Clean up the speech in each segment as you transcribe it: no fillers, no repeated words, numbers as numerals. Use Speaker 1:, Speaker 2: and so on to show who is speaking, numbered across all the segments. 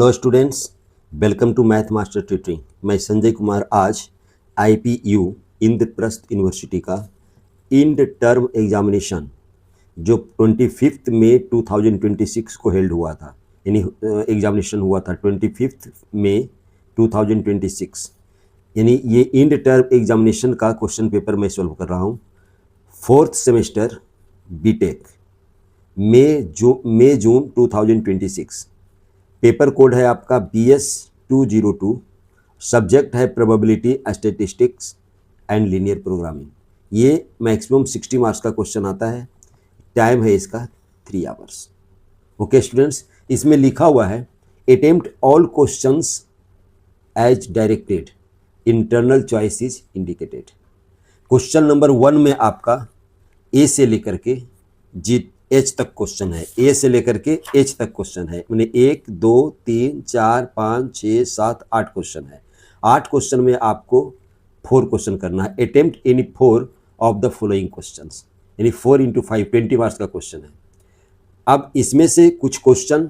Speaker 1: Hello students, welcome to math master tutoring. मैं संजय कुमार आज IPU Indraprastha university का इंड टर्म एग्जामिनेशन जो 25 मई 2026 को हेल्ड हुआ था, यानी एग्जामिनेशन हुआ था 25 मई 2026, यानी ये इंड टर्म एग्जामिनेशन का क्वेश्चन पेपर मैं सॉल्व कर रहा हूँ। 4th सेमेस्टर बीटेक मई जून 2026। पेपर कोड है आपका BS 202। सब्जेक्ट है probability, statistics and linear programming. ये मैक्सिमम 60 मार्क्स का क्वेश्चन आता है। टाइम है इसका 3 आवर्स। ओके स्टूडेंट्स, इसमें लिखा हुआ है attempt all questions as directed, internal choice is indicated. Question number 1 में आपका ए से लेकर के H तक क्वेश्चन है। ए से लेकर के H तक क्वेश्चन है, मैंने 1 2 3 4 5 6 7 8 क्वेश्चन है। 8 क्वेश्चन में आपको 4 क्वेश्चन करना है। Attempt any 4 of the following questions, यानी 4 × 5 20 मार्क्स का क्वेश्चन है। अब इसमें से कुछ क्वेश्चन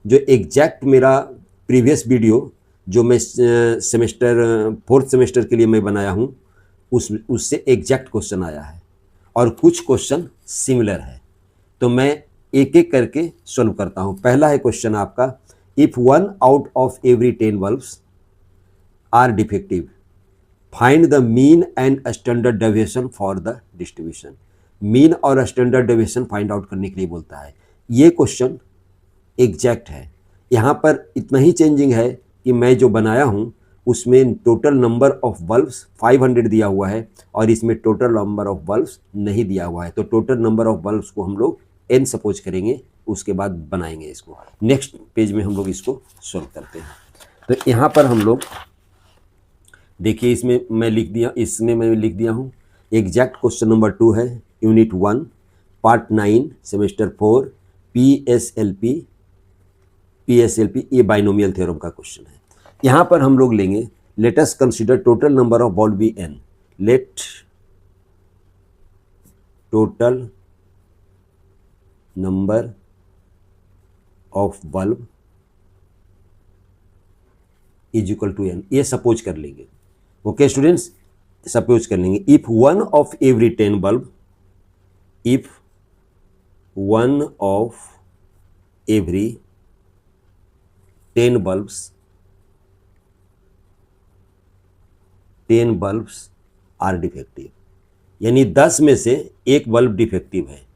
Speaker 1: जो एग्जैक्ट मेरा प्रीवियस वीडियो जो मैं सेमेस्टर 4th सेमेस्टर के लिए मैं बनाया हूँ उससे एग्जैक्ट क्वेश्चन आया है, और कुछ क्वेश्चन सिमिलर है। तो मैं एक एक करके सॉल्व करता हूं। पहला है क्वेश्चन आपका, if 1 out of every 10 bulbs are defective, find the mean and standard deviation for the distribution. Mean और स्टैंडर्ड डेविएशन फाइंड आउट करने के लिए बोलता है। ये क्वेश्चन एग्जैक्ट है। यहाँ पर इतना ही चेंजिंग है कि मैं जो बनाया हूँ उसमें टोटल नंबर ऑफ बल्ब्स 500 दिया हुआ है और इसमें टोटल नंबर ऑफ बल्ब्स नहीं दिया हुआ है। तो टोटल नंबर ऑफ बल्ब्स को हम लोग n सपोज करेंगे, उसके बाद बनाएंगे इसको। नेक्स्ट पेज में हम लोग इसको सॉल्व करते हैं। तो यहाँ पर हम लोग देखिए, इसमें मैं लिख दिया हूँ एग्जैक्ट क्वेश्चन नंबर 2 है, यूनिट 1 पार्ट 9 सेमेस्टर 4 PSLP। ये बाइनोमियल थ्योरम का क्वेश्चन है। यहाँ पर हम लोग लेंगे, let us consider total number of bulb be n। Let total number of bulb is equal to n। ये सपोज कर लेंगे। ओके स्टूडेंट्स, सपोज कर लेंगे if 1 of every 10 bulb, if 1 of every 10 bulbs are defective, यानी 10 में से एक bulb defective है।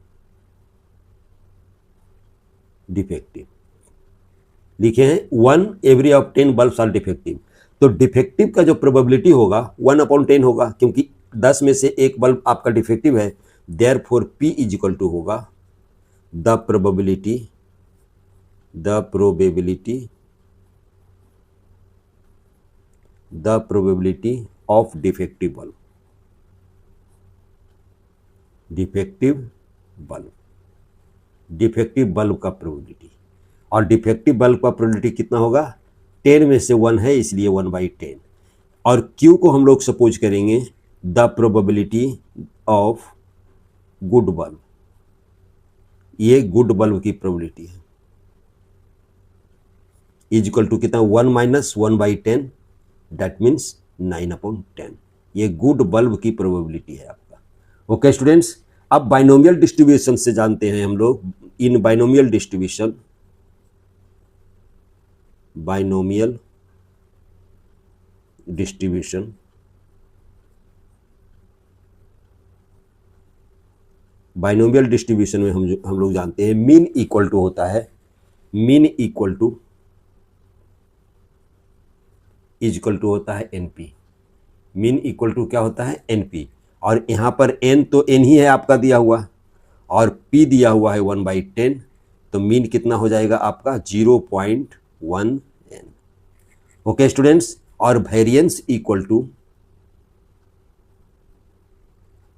Speaker 1: डिफेक्टिव लिखे हैं 1 every of 10 bulbs are defective. तो डिफेक्टिव का जो प्रोबेबिलिटी होगा 1/10 होगा, क्योंकि 10 में से एक बल्ब आपका डिफेक्टिव है। Therefore P is equal to होगा the probability of defective bulb. Defective bulb का प्रोबेबिलिटी, और डिफेक्टिव बल्ब का प्रोबेबिलिटी कितना होगा? 10 में से 1 है, इसलिए 1/10। और Q को हम लोग सपोज करेंगे the probability of good bulb. ये गुड बल्ब की प्रोबेबिलिटी है, इज इक्वल टू कितना? 1 - 1/10, दैट मीन्स 9/10। ये गुड बल्ब की प्रोबेबिलिटी है आपका। ओके स्टूडेंट्स, अब बाइनोमियल डिस्ट्रीब्यूशन से जानते हैं हम लोग। इन बाइनोमियल डिस्ट्रीब्यूशन में हम लोग जानते हैं मीन इक्वल टू होता है, NP। मीन इक्वल टू क्या होता है? NP। और यहाँ पर n तो n ही है आपका दिया हुआ, और P दिया हुआ है 1/10। तो मीन कितना हो जाएगा आपका? 0.1n। ओके स्टूडेंट्स, और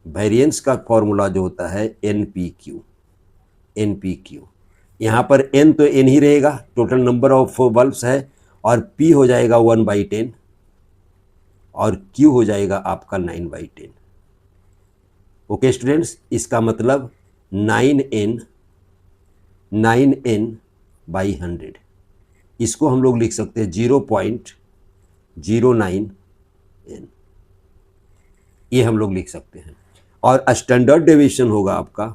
Speaker 1: वेरिएंस का फॉर्मूला जो होता है NPQ। यहाँ पर n तो n ही रहेगा, टोटल नंबर ऑफ बल्ब्स है, और P हो जाएगा 1/10 और Q हो जाएगा आपका 9/10। ओके स्टूडेंट्स, इसका मतलब 9n/100। इसको हम लोग लिख सकते हैं 0.09 n, ये हम लोग लिख सकते हैं। और स्टैंडर्ड डेविएशन होगा आपका,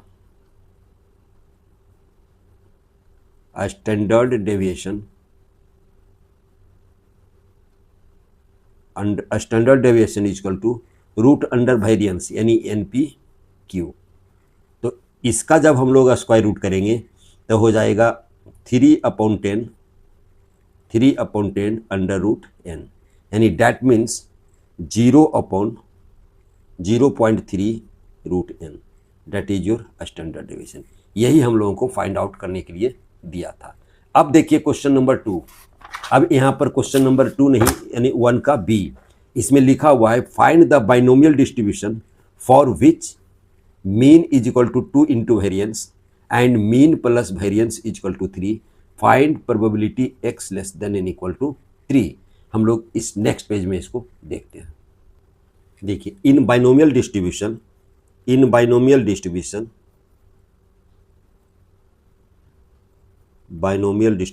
Speaker 1: standard deviation, standard deviation equal to root under variance यानी NPQ। तो इसका जब हम लोग स्क्वायर रूट करेंगे तो हो जाएगा 3/10 अंडर रूट n, यानी that means 0/0.3 root n, that is your standard deviation. यही हम लोगों को फाइंड आउट करने के लिए दिया था। अब देखिए क्वेश्चन नंबर 2। अब यहाँ पर क्वेश्चन नंबर 2 नहीं यानी 1 का B, इसमें लिखा हुआ है find the binomial distribution for which mean is equal to 2 into variance and mean plus variance is equal to 3, find probability x less than N equal to 3। हम लोग इस नेक्स्ट पेज में इसको देखते हैं। देखिए इन बाइनोमियल डिस्ट्रीब्यूशन, बाइनोमियल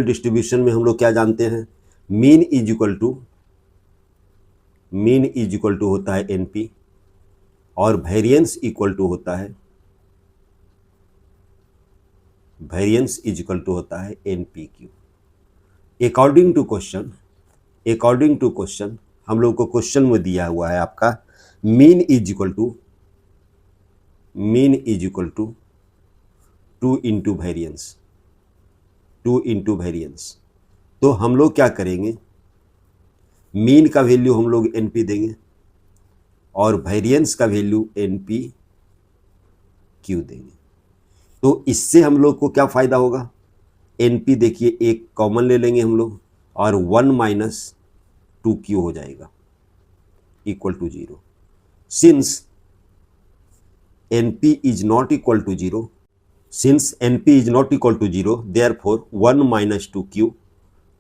Speaker 1: डिस्ट्रीब्यूशन में हम लोग क्या जानते हैं, मीन इज इक्वल टू होता है NP और वेरिएंस इक्वल टू होता है NPQ। अकॉर्डिंग टू क्वेश्चन हम लोग को क्वेश्चन में दिया हुआ है आपका mean is equal to 2 into variance. तो हम लोग क्या करेंगे, मीन का वैल्यू हम लोग NP देंगे और वेरिएंस का वैल्यू NPQ देंगे। तो इससे हम लोग को क्या फ़ायदा होगा, NP देखिए एक कॉमन ले लेंगे हम लोग और 1 माइनस 2Q हो जाएगा equal to 0। Since NP is not equal to 0, therefore 1 minus 2Q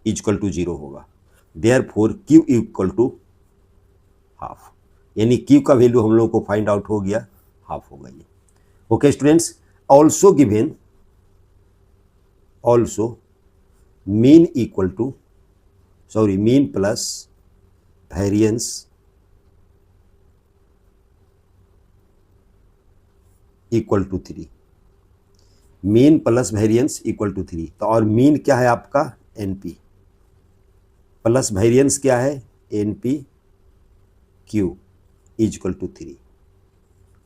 Speaker 1: equal to 0 होगा, therefore Q equal to half, यानी Q का वैल्यू हम लोग को फाइंड आउट हो गया, हाफ होगा ये। Okay students, also mean plus variance equal to 3, mean plus variance equal to 3। तो और मीन क्या है आपका NP प्लस वेरिएंस क्या है NPQ equal to 3।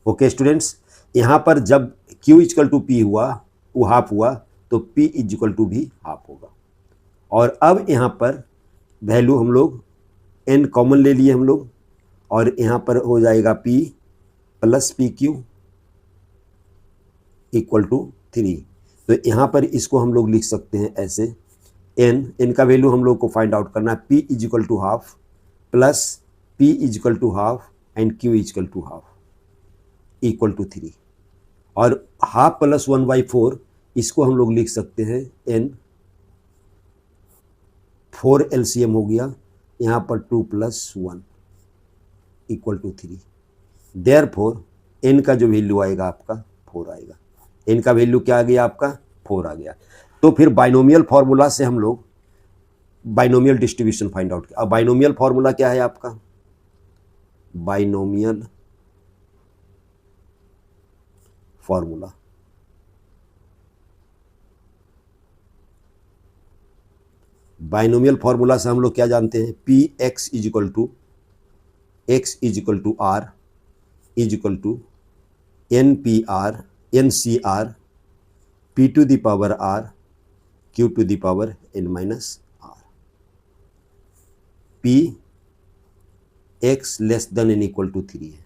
Speaker 1: Okay students, यहाँ पर जब Q इक्वल टू P हुआ वो हाफ हुआ तो P इक्वल टू भी हाफ होगा। और अब यहाँ पर वैल्यू हम लोग N कॉमन ले लिए हम लोग और यहाँ पर हो जाएगा P plus PQ equal to 3। तो यहाँ पर इसको हम लोग लिख सकते हैं ऐसे, n का वैल्यू हम लोग को फाइंड आउट करना है, P is equal to half plus P is equal to half and Q is equal to half equal to 3। और हाफ प्लस 1/4 इसको हम लोग लिख सकते हैं n, 4 LCM हो गया, यहाँ पर 2 plus 1 equal to 3। Therefore n का जो वैल्यू आएगा आपका 4 आएगा। n का वैल्यू क्या आ गया आपका 4 आ गया। तो फिर बाइनोमियल फार्मूला से हम लोग बाइनोमियल डिस्ट्रीब्यूशन फाइंड आउट किया। अब बाइनोमियल फार्मूला क्या है आपका, बाइनोमियल फार्मूला से हम लोग क्या जानते हैं, Px is equal to R is equal to NCR P to the power R Q to the power N minus R। P x less than N equal to 3 है।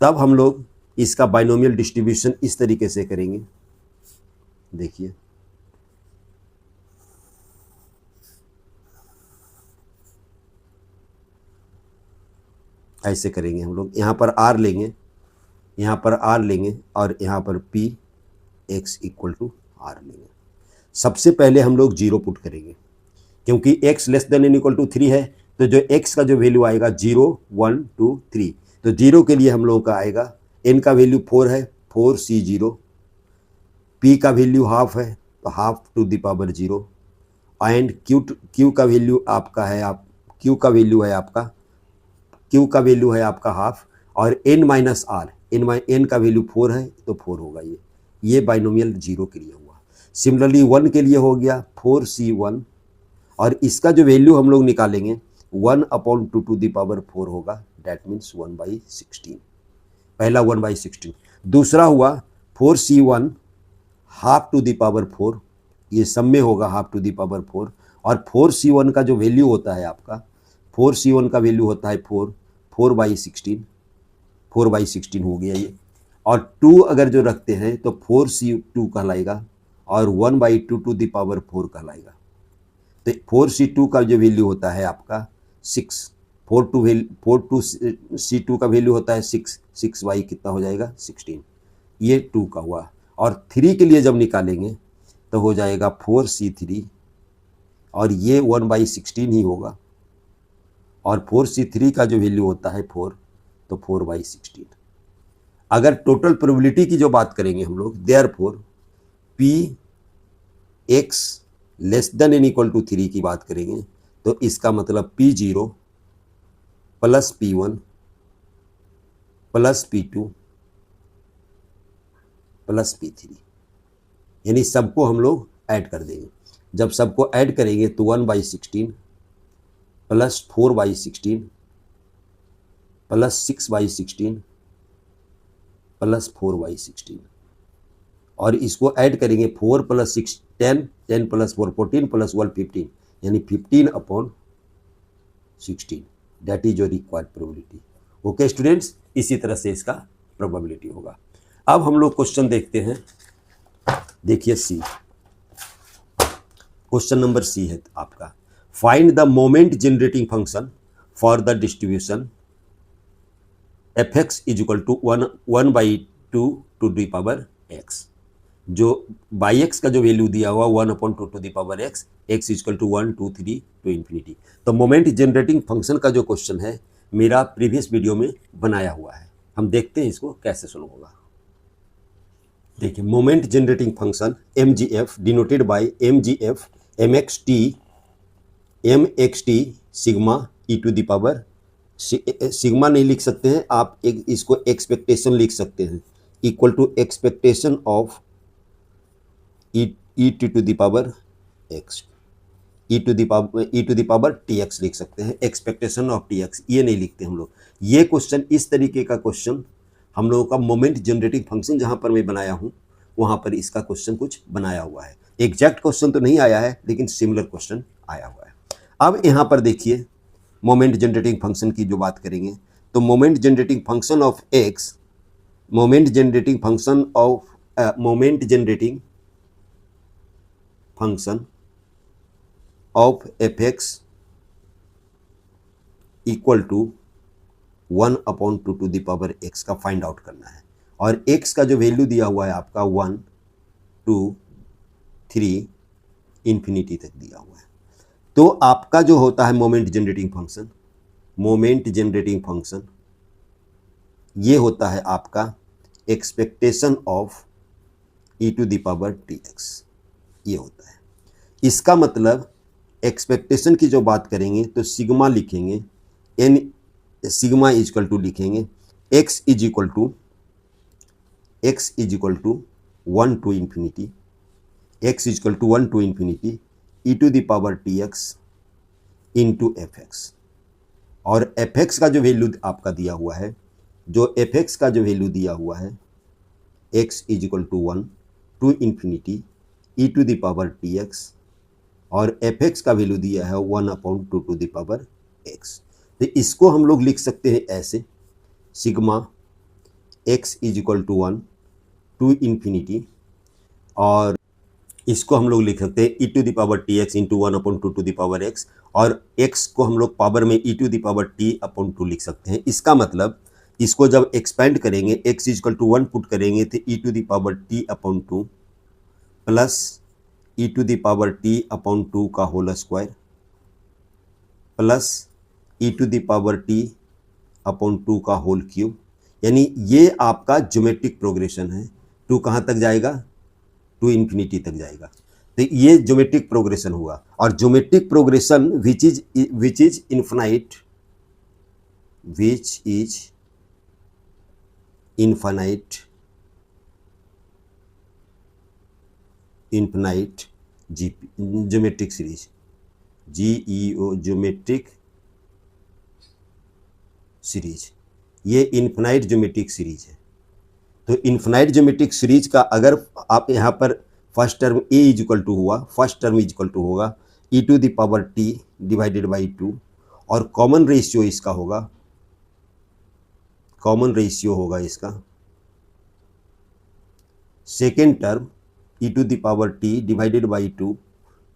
Speaker 1: तब हम लोग इसका बाइनोमियल डिस्ट्रीब्यूशन इस तरीके से करेंगे, देखिए ऐसे करेंगे हम लोग, यहाँ पर R लेंगे, यहाँ पर R लेंगे और यहाँ पर P x equal to R लेंगे। सबसे पहले हम लोग 0 पुट करेंगे क्योंकि x less than N equal to 3 है, तो जो x का जो वैल्यू आएगा 0 1 2 3, तो 0 के लिए हम लोगों का आएगा n का वैल्यू 4 है, 4c0, p का वैल्यू हाफ है तो half to the power 0, and q का वैल्यू आपका है q का वैल्यू है आपका हाफ, और n माइनस आर, n का वैल्यू 4 है तो 4 होगा। ये बाइनोमियल 0 के लिए हुआ। सिमिलरली 1 के लिए हो गया 4c1, और इसका जो वैल्यू हम लोग निकालेंगे 1/2 टू द पावर 4 होगा, दैट मीन्स 1/16, पहला 1/16। दूसरा हुआ 4c1 half to the power 4, ये सब में होगा हाफ टू द पावर 4, और 4c1 का जो वैल्यू होता है आपका 4c1 का वैल्यू होता है 4/16 हो गया ये, और 2 अगर जो रखते हैं तो 4c2 कहलाएगा, और 1/2 टू द पावर 4 कहलाएगा। तो 4c2 का जो वैल्यू होता है आपका 6, 4/2c2 का वैल्यू होता है 6 कितना हो जाएगा 16, ये 2 का हुआ। और 3 के लिए जब निकालेंगे तो हो जाएगा 4c3, और ये 1/16 ही होगा, और 4c3 का जो वैल्यू होता है 4, तो 4/16। अगर टोटल प्रोबेबिलिटी की जो बात करेंगे हम लोग, therefore px less than N equal to 3 की बात करेंगे तो इसका मतलब p0 plus p1 plus p2 plus p3, यानी सबको हम लोग ऐड कर देंगे। जब सबको ऐड करेंगे तो 1/16 प्लस 4/16 प्लस 6/16 प्लस 4/16, और इसको ऐड करेंगे 4 प्लस 6 10, 10 प्लस 4 14 प्लस 1 15, यानी 15/16, that is your required probability. Okay students, इसी तरह से इसका प्रोबेबिलिटी होगा। अब हम लोग क्वेश्चन देखते हैं। देखिए सी, क्वेश्चन नंबर सी है आपका, find the moment generating function for the distribution fx is equal to 1/2 to the power x। जो बाई एक्स का जो वैल्यू दिया हुआ 1/2 to the power x, x is equal to 1 2 3 to infinity. तो moment generating function का जो question है मेरा प्रीवियस वीडियो में बनाया हुआ है, हम देखते हैं इसको कैसे सॉल्व होगा। देखिए, moment generating function mgf denoted by mgf mxt sigma e to the power, sigma नहीं लिख सकते हैं आप, इसको एक्सपेक्टेशन लिख सकते हैं, equal to expectation of e to the power x, e to the power tx लिख सकते हैं, एक्सपेक्टेशन ऑफ tx ये नहीं लिखते हम लोग। ये क्वेश्चन, इस तरीके का क्वेश्चन हम लोगों का मोमेंट जनरेटिंग फंक्शन जहां पर मैं बनाया हूं वहां पर इसका क्वेश्चन कुछ बनाया हुआ है। एग्जैक्ट क्वेश्चन तो नहीं आया है लेकिन सिमिलर क्वेश्चन आया हुआ है। अब यहां पर देखिए, मोमेंट जनरेटिंग फंक्शन की जो बात करेंगे तो moment generating function of x, moment generating function of fx equal to 1/2 to the power x का फाइंड आउट करना है, और x का जो वैल्यू दिया हुआ है आपका 1 2 3 इन्फिनिटी तक दिया हुआ है। तो आपका जो होता है मोमेंट जनरेटिंग फंक्शन ये होता है आपका expectation of e to the power tx, ये होता है। इसका मतलब एक्सपेक्टेशन की जो बात करेंगे तो सिग्मा लिखेंगे, सिग्मा इज इक्वल टू लिखेंगे x is equal to 1 to infinity, x is equal to 1 to infinity e to the power tx into fx, और fx का जो वैल्यू आपका दिया हुआ है, जो fx का जो वैल्यू दिया हुआ है x is equal to 1 to infinity e to the power tx, और fx का वैल्यू दिया है 1/2 टू द पावर x। तो इसको हम लोग लिख सकते हैं ऐसे, sigma x is equal to 1 to infinity, और इसको हम लोग लिख सकते हैं e to the power tx into 1/2 to the power x, और x को हम लोग पावर में e to the power t/2 लिख सकते हैं। इसका मतलब इसको जब एक्सपेंड करेंगे x is equal to 1 put करेंगे तो e to the power t/2 plus e to the power t/2 का whole square plus e to the power t/2 का होल क्यूब, यानी ये आपका ज्योमेट्रिक प्रोग्रेशन है। टू कहाँ तक जाएगा, टू इन्फिनिटी तक जाएगा। तो ये ज्योमेट्रिक प्रोग्रेशन हुआ। और geometric progression which is infinite, which is infinite geometric series, GEO geometric series, ये इन्फिनाइट ज्योमेट्रिक सीरीज है। तो इन्फिनाइट ज्योमेट्रिक सीरीज का अगर आप यहाँ पर first term a is equal to हुआ, first term is equal to होगा e⁻t डिवाइडेड बाई 2, और कॉमन रेशियो इसका होगा, कॉमन रेशियो होगा इसका second term e⁻t divided by 2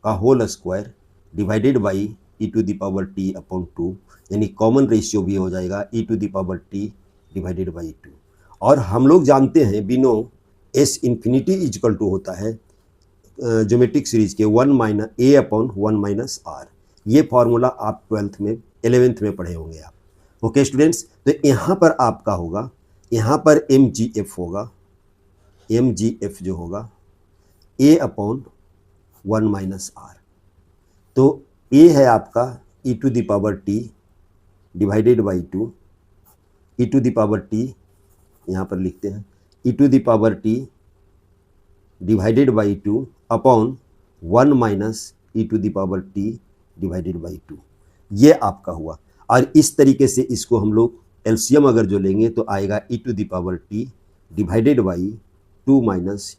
Speaker 1: का whole square divided by e⁻t upon 2, यानी कॉमन रेशियो भी हो जाएगा e⁻t डिवाइडेड बाई 2। और हम लोग जानते हैं we know s infinity is equal to होता है ज्योमेट्रिक सीरीज के 1 a अपॉन 1 - r। ये फॉर्मूला आप 12th में 11th में पढ़े होंगे आप। ओके स्टूडेंट्स, तो यहाँ पर आपका होगा, यहाँ पर mgf होगा, mgf जो होगा a अपॉन 1 - r। तो a है आपका e⁻t डिवाइडेड बाई 2, e⁻t यहाँ पर लिखते हैं e⁻t divided by 2 upon 1 - e⁻t divided by 2, ये आपका हुआ। और इस तरीके से इसको हम लोग एलसीएम अगर जो लेंगे तो आएगा e⁻t डिवाइडेड बाई 2 -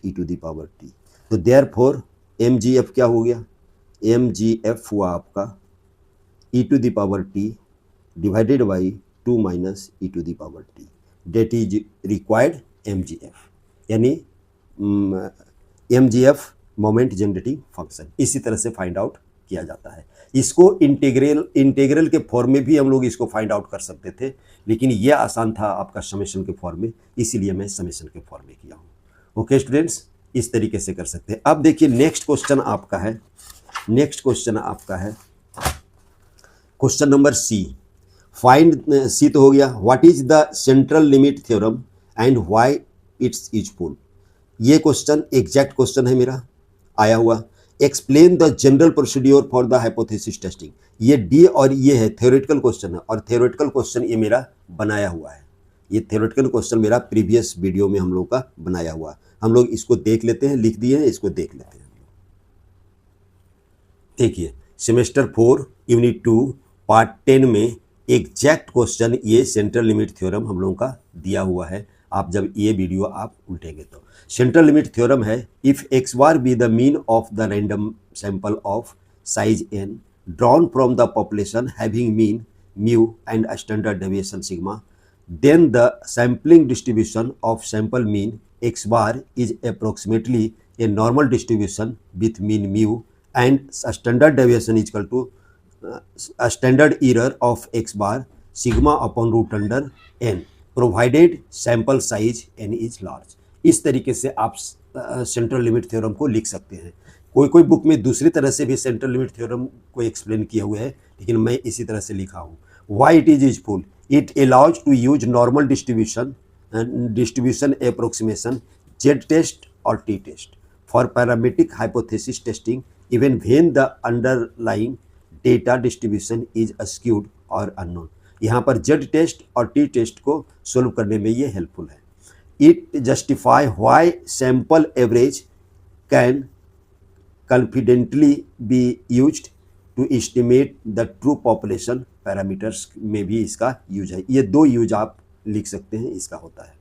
Speaker 1: e⁻t। तो देयरफॉर mgf क्या हो गया, mgf हुआ आपका e⁻t divided by 2 - e⁻t, that is required mgf, यानी mgf मोमेंट जनरेटिंग फंक्शन। इसी तरह से फाइंड आउट किया जाता है। इसको इंटीग्रल के फॉर्म में भी हम लोग इसको फाइंड आउट कर सकते थे, लेकिन ये आसान था आपका समेशन के फॉर्म में, इसीलिए मैं समेशन के फॉर्म में किया हूँ। ओके स्टूडेंट्स, इस तरीके से कर सकते हैं। अब देखिए नेक्स्ट क्वेश्चन आपका है, नेक्स्ट क्वेश्चन आपका है क्वेश्चन नंबर सी। फाइंड सी तो हो गया, what is the central limit theorem and why it's useful. ये क्वेश्चन एग्जैक्ट क्वेश्चन है मेरा आया हुआ। Explain the general procedure for the hypothesis testing, ये डी और ये है थ्योरेटिकल क्वेश्चन है, और थ्योरेटिकल क्वेश्चन ये मेरा बनाया हुआ है। ये थ्योरेटिकल क्वेश्चन मेरा प्रीवियस वीडियो में हम लोग का बनाया हुआ है। हम लोग इसको देख लेते हैं, लिख दिए हैं, इसको देख लेते हैं। देखिए सेमेस्टर 4 यूनिट 2 पार्ट 10 में एग्जैक्ट क्वेश्चन ये सेंट्रल लिमिट थ्योरम हम लोगों का दिया हुआ है। आप जब ये वीडियो आप उल्टेंगे तो सेंट्रल लिमिट थ्योरम है, if x bar be the mean of the random sample of size n drawn from the population having mean mu and standard deviation sigma, then the sampling distribution of sample mean x bar is approximately a normal distribution with mean mu and a standard deviation is equal to a standard error of x bar sigma upon root under n provided sample size n is large। इस तरीके से आप central limit theorem को लिख सकते हैं। कोई book में दूसरी तरह से भी सेंट्रल लिमिट थ्योरम को एक्सप्लेन किया हुआ है, लेकिन मैं इसी तरह से लिखा हूँ। Why it is useful? It allows to use normal distribution and distribution approximation Z test or T test for parametric hypothesis testing even when the underlying data distribution is skewed or unknown। यहाँ पर Z test और T test को solve करने में ये helpful है। It justify why sample average can confidently be used to estimate the true population parameters में भी इसका यूज है। ये दो यूज आप लिख सकते हैं, इसका होता है।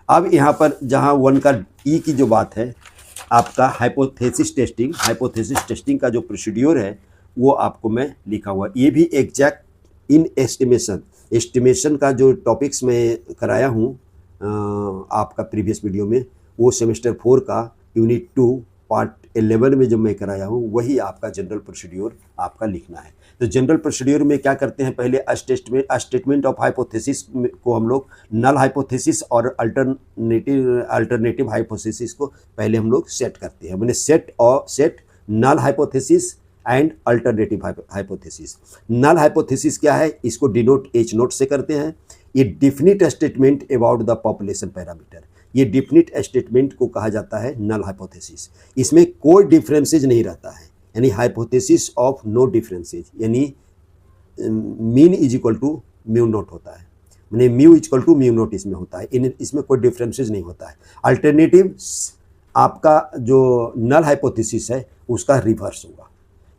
Speaker 1: अब यहाँ पर जहाँ 1 का ई की जो बात है, आपका हाइपोथेसिस टेस्टिंग का जो प्रोसीड्योर है वो आपको मैं लिखा हुआ। ये भी एग्जैक्ट इन एस्टिमेशन का जो टॉपिक्स मैं कराया हूँ आपका प्रीवियस वीडियो में, वो सेमेस्टर 4 का यूनिट 2 पार्ट 11 में जो मैं कराया हूँ वही आपका जनरल प्रोसीड्योर आपका लिखना है। तो जनरल प्रोसीड्योर में क्या करते हैं, पहले स्टेटमेंट ऑफ हाइपोथेसिस को हम लोग नल हाइपोथेसिस और अल्टरनेटिव हाइपोथेसिस को पहले हम लोग सेट करते हैं। मैंने set null hypothesis and alternative hypothesis. Null hypothesis क्या है, इसको डिनोट H नोट से करते हैं। ये definite statement about the population parameter, ये डिफिनिट स्टेटमेंट को कहा जाता है नल हाइपोथेसिस। इसमें कोई डिफरेंसेज नहीं रहता है, यानी हाइपोथेसिस ऑफ नो डिफरेंसेज, यानी mean is equal to mu not होता है, यानी mu equal to mu not इसमें होता है, इसमें कोई डिफरेंसेज नहीं होता है। अल्टरनेटिव आपका जो नल हाइपोथेसिस है उसका रिवर्स होगा,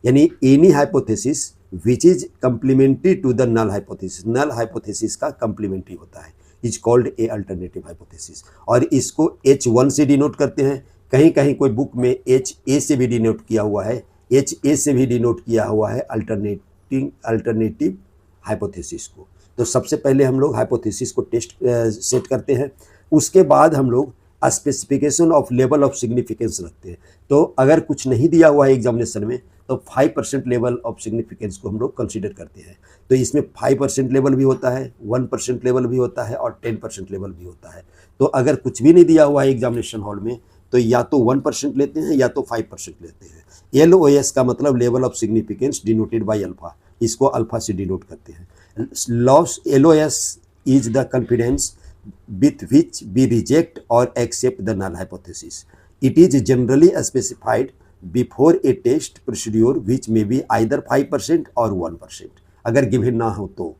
Speaker 1: यानी any hypothesis which is complementary to the null hypothesis, null hypothesis का कंप्लीमेंट्री होता है, is called a alternative hypothesis. और इसको H1 से डिनोट करते हैं, कहीं कहीं कोई बुक में HA से भी डिनोट किया हुआ है, HA से भी डिनोट किया हुआ है अल्टरनेटिव हाइपोथेसिस को। तो सबसे पहले हम लोग हाइपोथेसिस को टेस्ट सेट करते हैं, उसके बाद हम लोग specification of level of significance रखते हैं। तो अगर कुछ नहीं दिया हुआ है एग्जामिनेशन में तो 5% लेवल ऑफ सिग्निफिकेंस को हम लोग कंसीडर करते हैं। तो इसमें 5% लेवल भी होता है, 1% लेवल भी होता है और 10% लेवल भी होता है। तो अगर कुछ भी नहीं दिया हुआ है एग्जामिनेशन हॉल में तो या तो 1% लेते हैं या तो 5% लेते हैं। LOS का मतलब level of significance denoted by alpha, इसको अल्फा से डिनोट करते हैं। LOS is the confidence with which we reject or accept the null hypothesis. It is generally specified before a test procedure which may be either 5% और 1%, अगर given ना हो तो।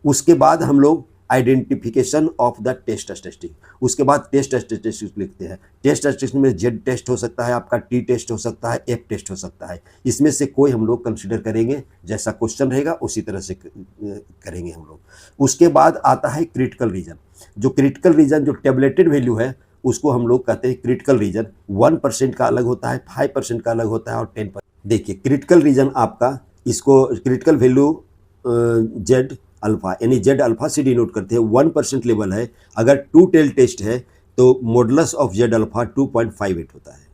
Speaker 1: उसके बाद हम लोग identification of the test statistic, उसके बाद टेस्ट स्टैटिस्टिक लिखते हैं। टेस्ट स्टैटिस्टिक में Z टेस्ट हो सकता है, आपका T टेस्ट हो सकता है, F टेस्ट हो सकता है, इसमें से कोई हम लोग कंसिडर करेंगे, जैसा क्वेश्चन रहेगा उसी तरह से करेंगे हम लोग। उसके बाद आता है क्रिटिकल रीजन, जो क्रिटिकल रीजन जो टेबलेटेड वैल्यू है उसको हम लोग कहते हैं क्रिटिकल रीजन। 1% का अलग होता है, 5% का अलग होता है और 10%। देखिए क्रिटिकल रीजन आपका, इसको क्रिटिकल वैल्यू Z अल्फा, यानी Z अल्फा से डिनोट करते हैं। 1% लेवल है, अगर 2 टेल टेस्ट है तो मॉडुलस ऑफ Z अल्फा 2.58 होता है।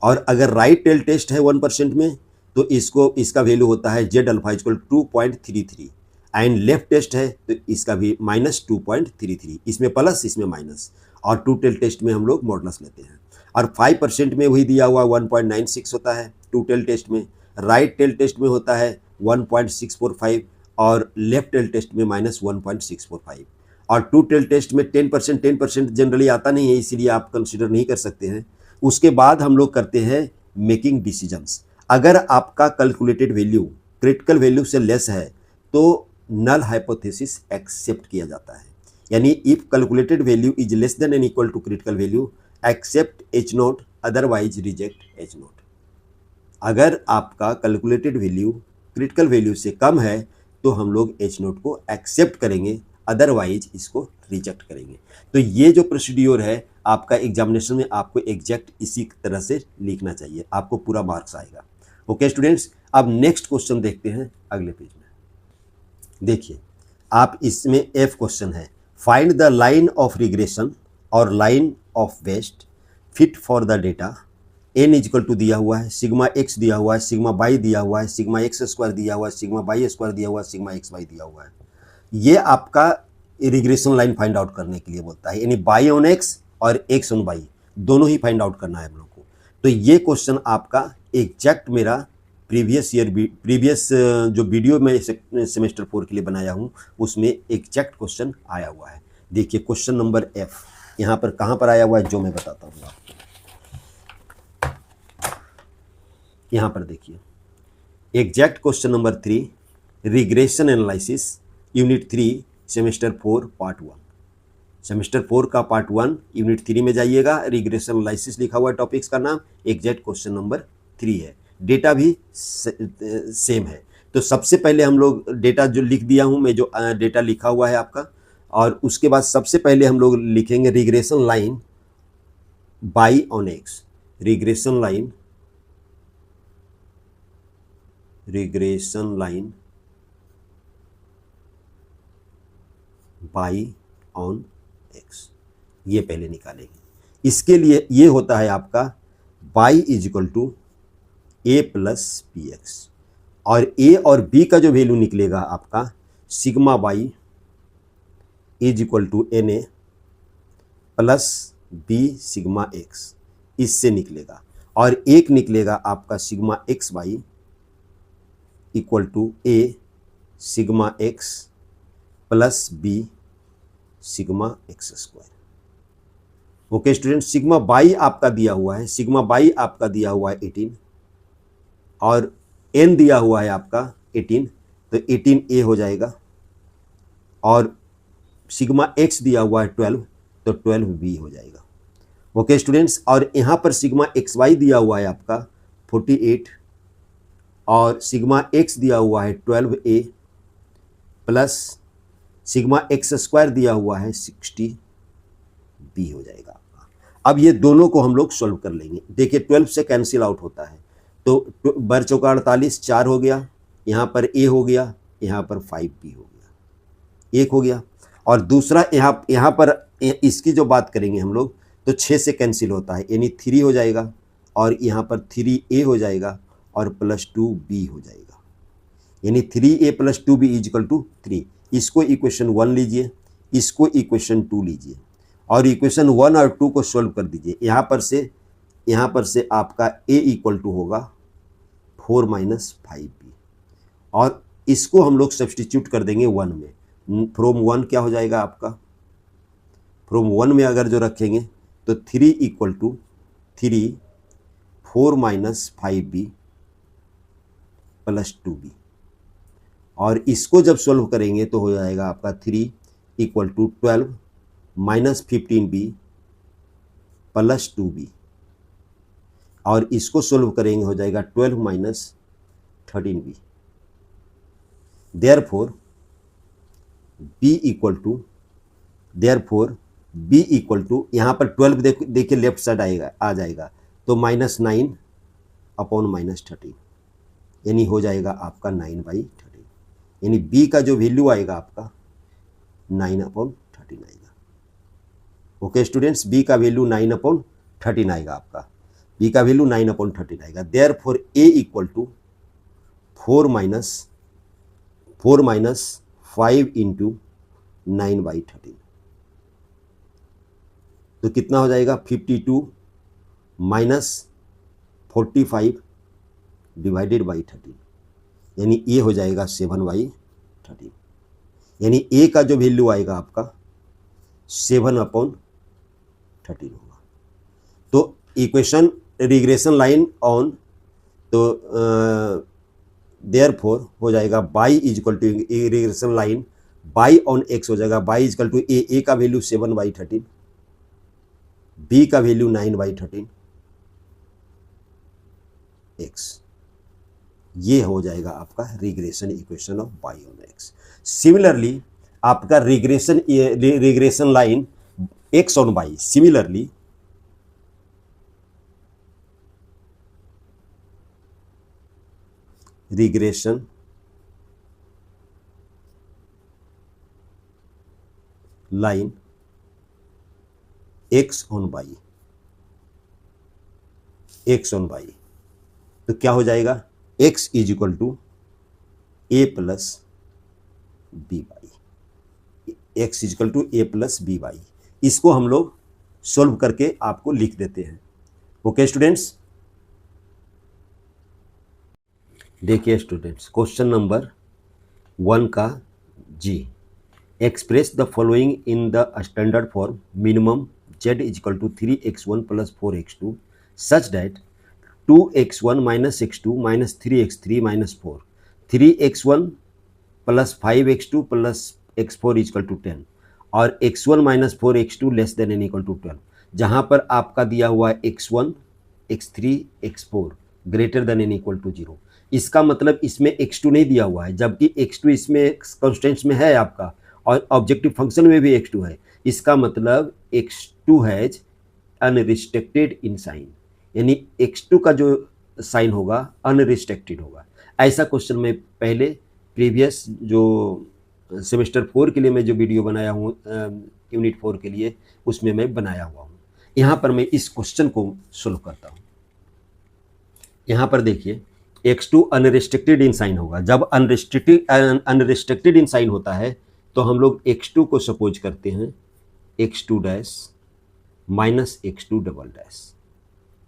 Speaker 1: और अगर राइट टेल टेस्ट है 1% में तो इसका वैल्यू होता है Z alpha equal 2.33, and left test है तो इसका भी -2.33, इसमें प्लस इसमें माइनस। और 2 टेल टेस्ट में हम लोग मॉडुलस लेते हैं। और 5% में वही दिया हुआ 1.96 होता है 2 टेल टेस्ट में, राइट टेल टेस्ट में होता है 1.645 और लेफ्ट टेल टेस्ट में -1.645। और 2 टेल टेस्ट में 10% जनरली आता नहीं है, इसीलिए आप कंसिडर नहीं कर सकते हैं। उसके बाद हम लोग करते हैं मेकिंग डिसीजंस। अगर आपका कैलकुलेटेड वैल्यू क्रिटिकल वैल्यू से लेस है तो नल हाइपोथेसिस एक्सेप्ट किया जाता है, यानी if calculated value is less than and equal to critical value accept H0, otherwise reject H0। अगर आपका कैलकुलेटेड वैल्यू क्रिटिकल वैल्यू से कम है तो हम लोग H0 को एक्सेप्ट करेंगे, अदरवाइज इसको रिजेक्ट करेंगे। तो ये जो प्रोसीड्योर है आपका एग्जामिनेशन में आपको एग्जैक्ट इसी तरह से लिखना चाहिए, आपको पूरा मार्क्स आएगा। ओके स्टूडेंट्स, अब नेक्स्ट क्वेश्चन देखते हैं अगले पेज में। देखिए आप इसमें F क्वेश्चन है, find the line of regression और line of best fit for the data. n equal to दिया हुआ है, सिग्मा x दिया हुआ है, सिग्मा y दिया हुआ है, सिग्मा x स्क्वायर दिया हुआ है, सिग्मा y स्क्वायर दिया हुआ है, सिग्मा xy दिया हुआ है। ये आपका रिग्रेशन लाइन फाइंड आउट करने के लिए बोलता है, यानी y ऑन x और x ऑन y दोनों ही फाइंड आउट करना है हम लोग को। तो ये क्वेश्चन आपका एग्जैक्ट मेरा प्रीवियस जो वीडियो मैं सेमेस्टर 4 के लिए बनाया हूँ उसमें एग्जैक्ट क्वेश्चन आया हुआ है। देखिए क्वेश्चन नंबर F यहाँ पर कहाँ पर आया हुआ है जो मैं बताता हूँ आपको। यहाँ पर देखिए exact question number 3, regression analysis unit 3 semester 4 part 1। Semester 4 का पार्ट 1 यूनिट 3 में जाइएगा, रिग्रेशन एनालिसिस लिखा हुआ है टॉपिक्स का नाम, एग्जैक्ट क्वेश्चन नंबर 3 है। डेटा भी सेम है। तो सबसे पहले हम लोग डेटा जो लिख दिया हूँ मैं, जो डेटा लिखा हुआ है आपका, और उसके बाद सबसे पहले हम लोग लिखेंगे regression line y on x, regression line y on x, ये पहले निकालेंगे। इसके लिए ये होता है आपका y is equal to a plus b x, और a और b का जो वैल्यू निकलेगा आपका sigma y is equal to na plus b sigma x, इससे निकलेगा। और एक निकलेगा आपका sigma xy equal to a sigma x plus b sigma x squared. Okay student, sigma by आपका दिया हुआ है, सिग्मा बाई आपका दिया हुआ है 18 और एन दिया हुआ है आपका 18, तो 18a हो जाएगा और सिग्मा एक्स दिया हुआ है 12, तो 12b हो जाएगा। ओके स्टूडेंट्स, और यहाँ पर सिग्मा एक्स वाई दिया हुआ है आपका 48 और सिग्मा एक्स दिया हुआ है 12a plus sigma x square दिया हुआ है 60b हो जाएगा आपका। अब ये दोनों को हम लोग सॉल्व कर लेंगे। देखिए 12 से कैंसिल आउट होता है, तो बर चौका 48, 4 हो गया, यहाँ पर a हो गया, यहाँ पर 5b हो गया, 1 हो गया। और दूसरा यहाँ पर इसकी जो बात करेंगे हम लोग, तो 6 से कैंसिल होता है, यानी 3 हो जाएगा और यहाँ पर 3a हो जाएगा और प्लस 2b हो जाएगा, यानी 3a plus 2b is equal to 3। इसको इक्वेशन 1 लीजिए, इसको इक्वेशन 2 लीजिए और इक्वेशन 1 और 2 को सॉल्व कर दीजिए। यहाँ पर से आपका a इक्वल टू होगा 4 माइनस 5b और इसको हम लोग सब्सटीट्यूट कर देंगे 1 में। फ्रॉम 1 क्या हो जाएगा आपका, फ्रॉम 1 में अगर जो रखेंगे तो 3 equal to 3 4 minus 5b plus 2b और इसको जब सॉल्व करेंगे तो हो जाएगा आपका 3 equal to 12 minus 15b plus 2b और इसको सॉल्व करेंगे हो जाएगा 12 minus 13b। Therefore b equal to यहाँ पर 12 देखिए लेफ्ट साइड आ जाएगा, तो -9 अपॉन -13 यानी हो जाएगा आपका 9/13, यानी b का जो वैल्यू आएगा आपका 9/13 आएगा। ओके स्टूडेंट्स, b का वैल्यू 9/13 आएगा आपका, b का वैल्यू 9/13 आएगा। Therefore a equal to 4 minus 5 into 9/13, तो कितना हो जाएगा 52 माइनस 45 डिवाइडेड बाई 13, यानी ये हो जाएगा 7/13, यानी a का जो वैल्यू आएगा आपका 7/13 होगा। तो इक्वेशन रिग्रेशन लाइन ऑन, तो देयरफॉर हो जाएगा y equal to regression line y on x हो जाएगा, बाई इजकल टू ए का वैल्यू 7/13, b का वैल्यू 9/13 x, ये हो जाएगा आपका regression equation of y on x. Similarly आपका regression line x on y, similarly regression line x on y, तो क्या हो जाएगा x is equal to a plus b y, x is equal to a plus b y. इसको हम लोग solve करके आपको लिख देते हैं। ओके स्टूडेंट्स, देखिए स्टूडेंट्स, क्वेश्चन नंबर 1 का g, express the following in the standard form minimum z is equal to 3x1 plus 4x2 such that 2x1 minus x2 minus 3x3 minus 4, 3x1 plus 5x2 plus x4 is equal to 10 और x1 minus 4x2 less than N equal to 12। जहाँ पर आपका दिया हुआ है x1, x3, x4 greater than N equal to 0, इसका मतलब इसमें x2 नहीं दिया हुआ है, जबकि x2 इसमें कॉन्स्टेंट्स में है आपका और ऑब्जेक्टिव फंक्शन में भी x2 है। इसका मतलब x2 has unrestricted in sign, यानी x2 का जो साइन होगा अनरिस्ट्रिक्टेड होगा। ऐसा क्वेश्चन मैं पहले प्रीवियस जो सेमेस्टर 4 के लिए मैं जो वीडियो बनाया हूँ यूनिट 4 के लिए, उसमें मैं बनाया हुआ हूँ। यहाँ पर मैं इस क्वेश्चन को सोल्व करता हूँ। यहाँ पर देखिए x2 अनरिस्ट्रिक्टेड इन साइन होगा, जब अनरिस्ट्रिक्टेड इन साइन होता है तो हम लोग x2 को सपोज करते हैं x2 dash minus x2 double dash,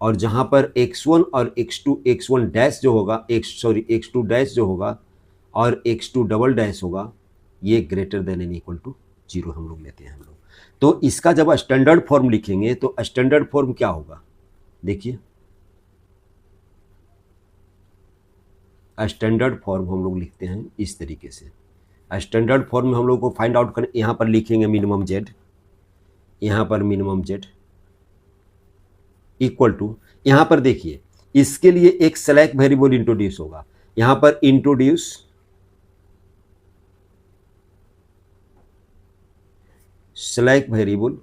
Speaker 1: और जहाँ पर x1 और x1 डैश जो होगा x2 डैश जो होगा और x2 डबल डैश होगा, ये greater than N equal to 0 हम लोग लेते हैं हम लोग। तो इसका जब स्टैंडर्ड फॉर्म लिखेंगे तो स्टैंडर्ड फॉर्म क्या होगा, देखिए स्टैंडर्ड फॉर्म हम लोग लिखते हैं इस तरीके से। स्टैंडर्ड फॉर्म में हम लोग को फाइंड आउट करें, यहाँ पर लिखेंगे मिनिमम जेड, यहाँ पर मिनिमम जेड इक्वल टू, यहाँ पर देखिए इसके लिए एक स्लैक वेरिएबल इंट्रोड्यूस होगा, यहाँ पर introduce slack variable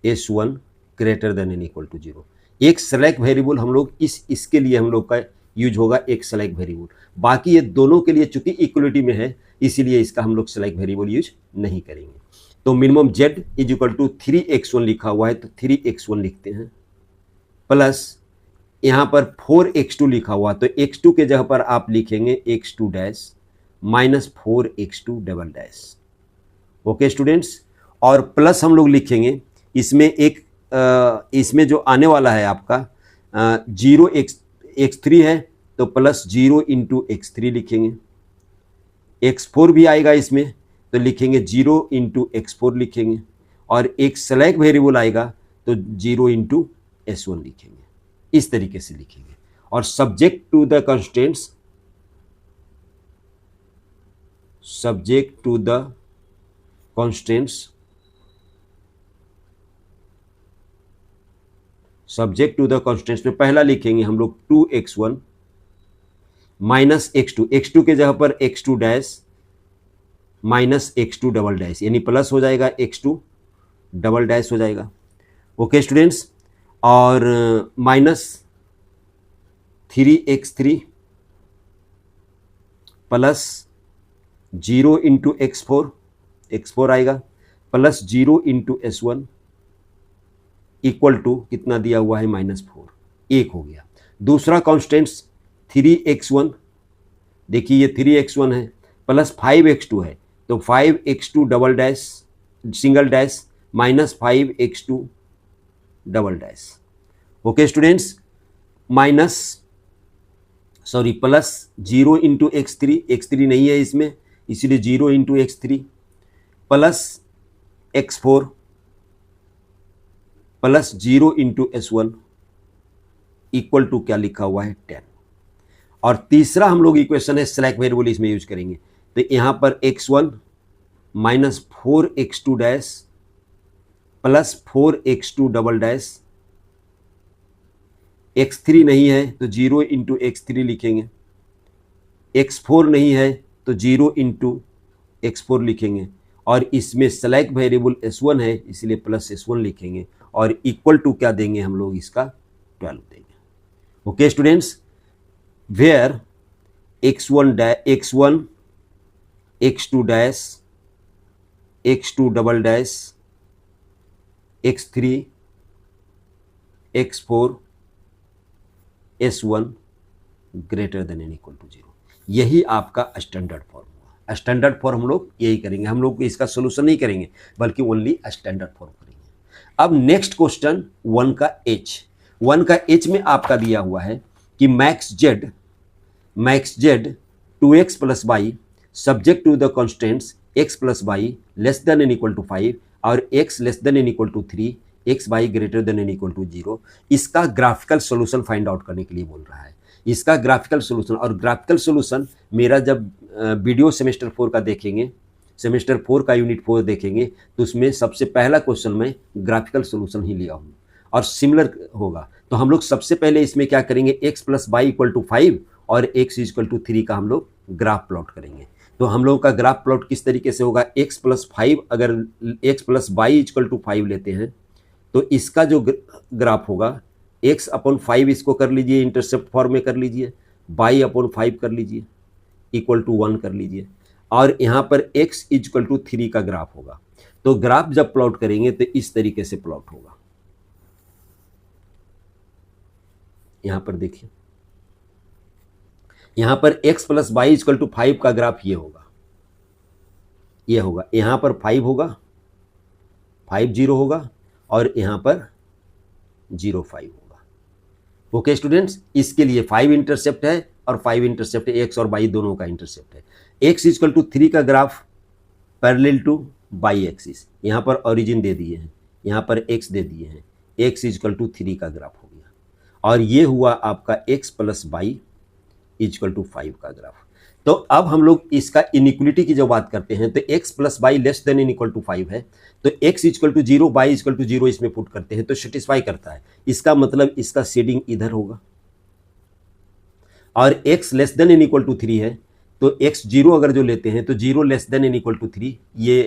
Speaker 1: S1 greater than N equal to 0। एक स्लैक वेरिएबल हम लोग इसके लिए हम लोग का यूज होगा एक स्लैक वेरिएबल, बाकी ये दोनों के लिए चूंकि इक्वलिटी में है इसीलिए इसका हम लोग स्लैक वेरिएबल यूज नहीं करेंगे। तो minimum z is equal to 3x1 लिखा हुआ है तो 3x1 लिखते हैं, प्लस यहाँ पर 4x2 लिखा हुआ तो x2 के जगह पर आप लिखेंगे x2 dash minus 4x2 double dash. Okay students, और प्लस हम लोग लिखेंगे इसमें इसमें जो आने वाला है आपका 0x3 है तो प्लस 0 इंटू x3 लिखेंगे, x4 भी आएगा इसमें तो लिखेंगे 0 इंटू x4 लिखेंगे, और एक स्लैक वेरिएबल आएगा तो 0 इंटू S1 लिखेंगे, इस तरीके से लिखेंगे। और subject to the constraints, subject to the constraints, subject to the constants में पहला लिखेंगे हम लोग 2x1 माइनस x2, x2 के जगह पर x2 dash minus x2 double dash, यानी प्लस हो जाएगा x2 डबल डैश हो जाएगा। ओके स्टूडेंट्स, और minus 3x3 plus 0 into x4 आएगा, plus 0 into S1 equal to कितना दिया हुआ है -4, 1 हो गया। दूसरा कॉन्स्टेंट्स 3x1, देखिए ये 3x1 है प्लस 5x2 है तो 5x2 double dash single dash minus 5x2 double dash. Okay students, plus 0 into x3 नहीं है इसमें इसीलिए 0 into x3 plus x4 plus 0 into S1 equal to क्या लिखा हुआ है 10। और तीसरा हम लोग इक्वेशन है स्लैक वेरिएबल इसमें यूज करेंगे तो यहाँ पर x1 minus 4x2 dash plus 4x2 double dash, x3 नहीं है तो 0 इंटू x3 लिखेंगे, x4 नहीं है तो 0 इंटू x4 लिखेंगे, और इसमें स्लैक वेरिएबल S1 है इसलिए प्लस S1 लिखेंगे, और इक्वल टू क्या देंगे हम लोग इसका 12 देंगे। Okay students, where x1 x2 dash x2 double dash x3 x4 S1 greater than N equal to 0, यही आपका स्टैंडर्ड फॉर्म हुआ। स्टैंडर्ड फॉर्म हम लोग यही करेंगे, हम लोग इसका सोल्यूशन नहीं करेंगे बल्कि ओनली स्टैंडर्ड फॉर्म करेंगे। अब नेक्स्ट क्वेश्चन 1 का H में आपका दिया हुआ है कि max z 2x plus y subject to the constants x plus y less than N equal to 5 और x less than N equal to 3, x y greater than N equal to 0, इसका graphical solution find out करने के लिए बोल रहा है। इसका graphical solution, और ग्राफिकल सोल्यूशन मेरा जब वीडियो सेमेस्टर 4 का देखेंगे, सेमेस्टर 4 का यूनिट 4 देखेंगे तो उसमें सबसे पहला क्वेश्चन में ग्राफिकल सोल्यूशन ही लिया हूँ और सिमिलर होगा। तो हम लोग सबसे पहले इसमें क्या करेंगे, x plus y equal to 5 और x इक्वल टू 3 का हम लोग ग्राफ प्लॉट करेंगे। तो हम लोगों का ग्राफ प्लॉट किस तरीके से होगा, x प्लस 5, अगर x plus y equal to 5 लेते हैं तो इसका जो ग्राफ होगा x अपॉन 5 इसको कर लीजिए, इंटरसेप्ट फॉर्म में कर लीजिए, y अपॉन 5 कर लीजिए, इक्वल टू 1 कर लीजिए, और यहाँ पर x इक्वल टू 3 का ग्राफ होगा। तो ग्राफ जब प्लॉट करेंगे तो इस तरीके से प्लॉट होगा। यहाँ पर देखिए, यहाँ पर x plus y equal to 5 का ग्राफ ये होगा, ये होगा, यहाँ पर 5 होगा, 5 0 होगा, और यहाँ पर 0 5 होगा। ओके स्टूडेंट्स, इसके लिए 5 इंटरसेप्ट है और 5 इंटरसेप्ट है, एक्स और वाई दोनों का इंटरसेप्ट है। एक्स इक्वल टू 3 का graph parallel to y axis, यहाँ पर ओरिजिन दे दिए हैं, यहाँ पर एक्स दे दिए हैं, एक्स इक्वल टू 3 का ग्राफ हो गया, और ये हुआ आपका x plus y equal to 5 का ग्राफ। तो अब हम लोग इसका इनइक्वलिटी की जो बात करते हैं तो x plus y less than and equal to 5 है, तो x equal to 0 y equal to 0 इसमें पुट करते हैं तो सेटिस्फाई करता है। इसका मतलब इसका शेडिंग इधर होगा, और x less than and equal to 3 है तो x 0 अगर जो लेते हैं तो 0 less than and equal to 3 ये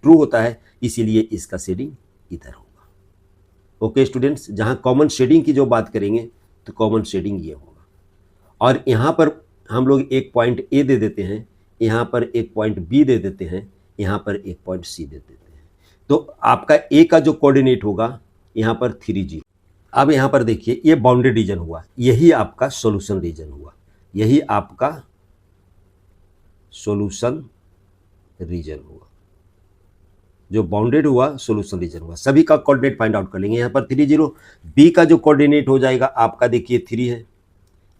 Speaker 1: ट्रू होता है, इसीलिए इसका शेडिंग इधर होगा। ओके स्टूडेंट्स, जहां कॉमन शेडिंग की जो बात करेंगे तो कॉमन शेडिंग ये होगा, और यहाँ पर हम लोग एक पॉइंट ए दे देते हैं, यहाँ पर एक पॉइंट बी दे देते हैं, यहाँ पर एक पॉइंट सी दे देते हैं। तो आपका ए का जो कोऑर्डिनेट होगा यहाँ पर 3 0। अब यहाँ पर देखिए ये बाउंडेड रीजन हुआ, यही आपका सॉल्यूशन रीजन हुआ, यही आपका सॉल्यूशन रीजन हुआ, जो बाउंडेड हुआ सॉल्यूशन रीजन हुआ। सभी का कोऑर्डिनेट फाइंड आउट कर लेंगे। यहाँ पर 3 0, बी का जो कोऑर्डिनेट हो जाएगा आपका देखिए 3 है,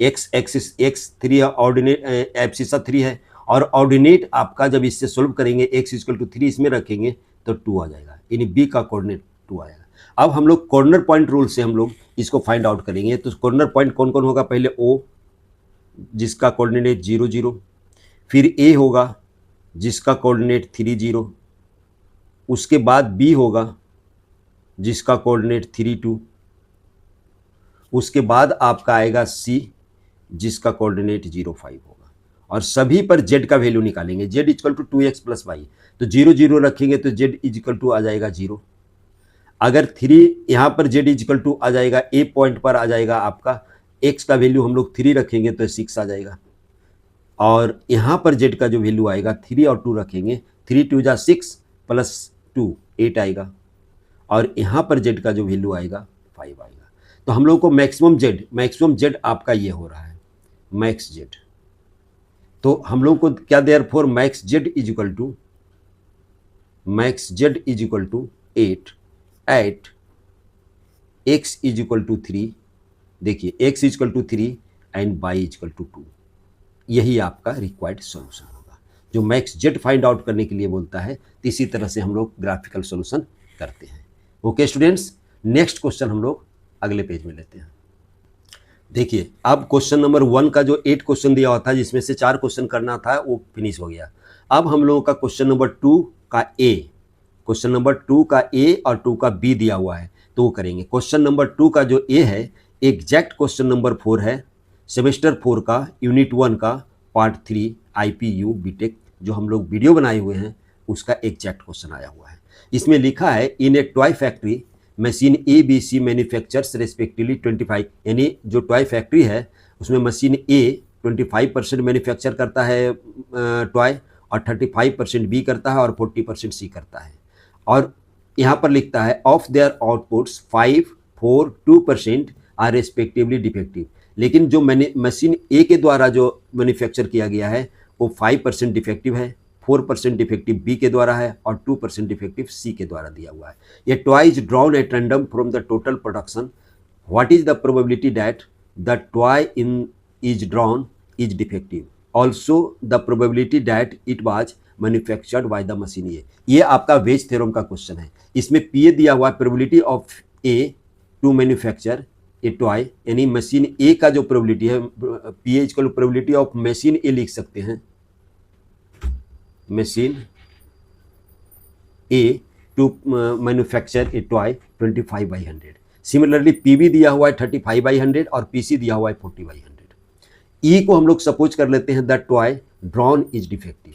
Speaker 1: एक्स एक्सिस एक्स 3 है, ऑर्डिनेट एब्सिसा 3 है, और ऑर्डिनेट आपका जब इससे सोल्व करेंगे एक्स इक्वल टू 3 इसमें रखेंगे तो 2 आ जाएगा, यानी बी का कोऑर्डिनेट 2 आएगा। अब हम लोग कॉर्नर पॉइंट रूल से हम लोग इसको फाइंड आउट करेंगे। तो कॉर्नर पॉइंट कौन कौन होगा, पहले ओ जिसका कोऑर्डिनेट 0 0, फिर ए होगा जिसका कोऑर्डिनेट 3 0, उसके बाद बी होगा जिसका कोऑर्डिनेट 3 2, उसके बाद आपका आएगा सी जिसका कोऑर्डिनेट 0 5 होगा, और सभी पर z का वैल्यू निकालेंगे। z equal to 2x plus y, तो 0 0 रखेंगे तो z इक्वल टू आ जाएगा 0। अगर 3 यहाँ पर z इक्वल टू आ जाएगा, ए पॉइंट पर आ जाएगा आपका x का वैल्यू हम लोग 3 रखेंगे तो 6 आ जाएगा, और यहाँ पर z का जो वैल्यू आएगा 3 और 2 रखेंगे, 3 2 जा 6 प्लस 2 8 आएगा, और यहाँ पर z का जो वैल्यू आएगा 5 आएगा। तो हम लोग को मैक्सिमम z आपका ये हो रहा है मैक्स z। तो हम लोग को क्या therefore max z is equal to 8 at x is equal to 3, देखिए x is equal to 3 and y is equal to 2, यही आपका रिक्वायर्ड सॉल्यूशन होगा जो मैक्स z फाइंड आउट करने के लिए बोलता है। तो इसी तरह से हम लोग ग्राफिकल सॉल्यूशन करते हैं। ओके स्टूडेंट्स, नेक्स्ट क्वेश्चन हम लोग अगले पेज में लेते हैं। देखिए अब क्वेश्चन नंबर 1 का जो 8 क्वेश्चन दिया हुआ था जिसमें से 4 क्वेश्चन करना था वो फिनिश हो गया। अब हम लोगों का क्वेश्चन नंबर 2 का ए, क्वेश्चन नंबर 2 का ए और 2 का बी दिया हुआ है तो वो करेंगे। क्वेश्चन नंबर 2 का जो ए है एग्जैक्ट क्वेश्चन नंबर 4 है, सेमेस्टर 4 का यूनिट 1 का पार्ट 3 IPU बीटेक जो हम लोग वीडियो बनाए हुए हैं उसका एग्जैक्ट क्वेश्चन आया हुआ है। इसमें लिखा है in a toy factory machine A B C manufactures respectively 25, यानी जो टॉय फैक्ट्री है उसमें मशीन ए 25% मैन्युफैक्चर करता है टॉय, और 35% बी करता है और 40% सी करता है। और यहाँ पर लिखता है of their outputs 5, 4, 2% are respectively defective, लेकिन जो मशीन ए के द्वारा जो मैन्युफैक्चर किया गया है वो 5% डिफेक्टिव है, 4% डिफेक्टिव बी के द्वारा है और 2% डिफेक्टिव सी के द्वारा दिया हुआ है। ये toy is drawn at random from the total production, what is the probability that the toy in is drawn is defective, also the probability that it was manufactured by the machine A. ये आपका veg theorem का question है। इसमें P दिया हुआ probability of A to manufacture a toy, यानी मशीन A का जो प्रोबेबिलिटी है P A equal probability of machine A लिख सकते हैं, machine A to manufacture a toy 25/100। Similarly P B दिया हुआ है 35/100 और पीसी दिया हुआ है 40/100। ई को हम लोग सपोज कर लेते हैं the toy drawn is defective,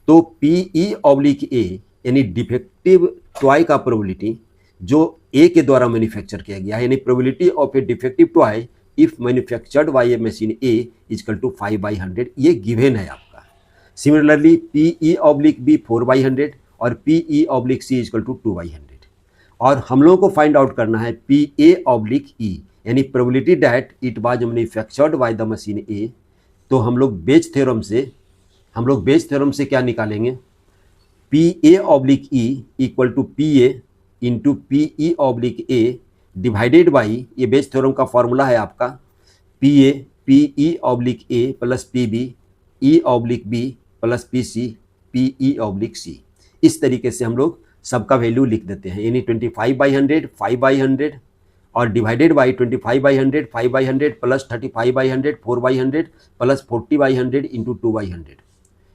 Speaker 1: तो पीई ऑब्लिक ए यानी डिफेक्टिव टॉय का प्रोबेबिलिटी जो ए के द्वारा मैन्युफैक्चर किया गया है, यानी probability of a defective toy if manufactured by a machine a equal to 5/100, ये गिवन है आपका। सिमिलरली पीई ऑब्लिक बी 4/100 और P oblique c equal to 2/100, और हम लोगों को फाइंड आउट करना है पी ए ऑब्लिक ई यानी probability that it was manufactured by the machine A. तो हम लोग बेज थ्योरम से क्या निकालेंगे, P A oblique E equal to P A into P E oblique A divided by, ये बेज थ्योरम का formula है आपका, पी PE/A प्लस PB, E/B प्लस PC, PE/C। इस तरीके से हम लोग सबका वैल्यू लिख देते हैं, यानी 25/100 5/100 और divided by 25/100 5/100 plus 35/100 4/100 plus 40/100 into 2/100।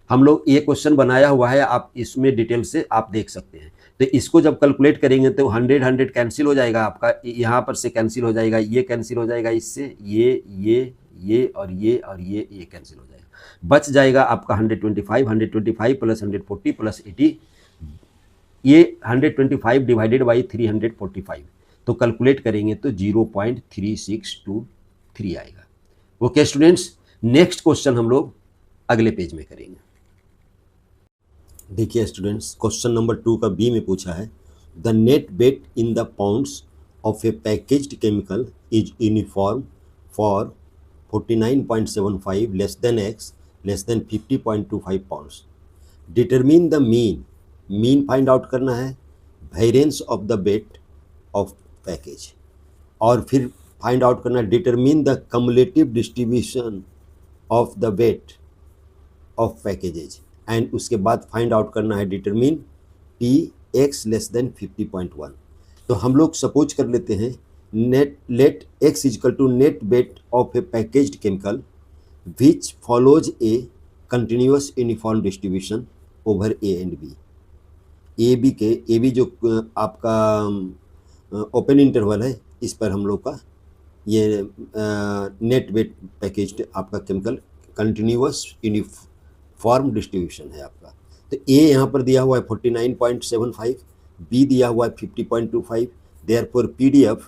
Speaker 1: हम लोग ये क्वेश्चन बनाया हुआ है, आप इसमें डिटेल से आप देख सकते हैं। तो इसको जब कैलकुलेट करेंगे तो 100 कैंसिल हो जाएगा आपका, यहाँ पर से कैंसिल हो जाएगा, ये कैंसिल हो जाएगा, इससे ये और ये कैंसिल हो जाएगा, बच जाएगा आपका 125 प्लस 140 प्लस 80, ये 125 डिवाइडेड बाई 345, तो कैलकुलेट करेंगे तो 0.3623 आएगा। ओके स्टूडेंट्स, नेक्स्ट क्वेश्चन हम लोग अगले पेज में करेंगे। देखिए स्टूडेंट्स, क्वेश्चन नंबर 2 का बी में पूछा है, the net weight in the pounds of a packaged chemical is uniform for 49.75 less than x less than 50.25 pounds. Determine the mean find out करना है, variance of the weight of package, और फिर find out करना है determine the cumulative distribution of the weight of packages, and उसके बाद find out करना है determine T x less than 50.1। तो हम लोग सपोज कर लेते हैं let x equal to net weight of a packaged chemical which follows a continuous uniform distribution over a and b. A b जो आपका ओपन इंटरवल है, इस पर हम लोग का ये नेट वेट पैकेज्ड आपका केमिकल कंटिन्यूअस यूनिफॉर्म डिस्ट्रीब्यूशन है आपका। तो ए यहाँ पर दिया हुआ है 49.75, बी दिया हुआ है 50.25, therefore PDF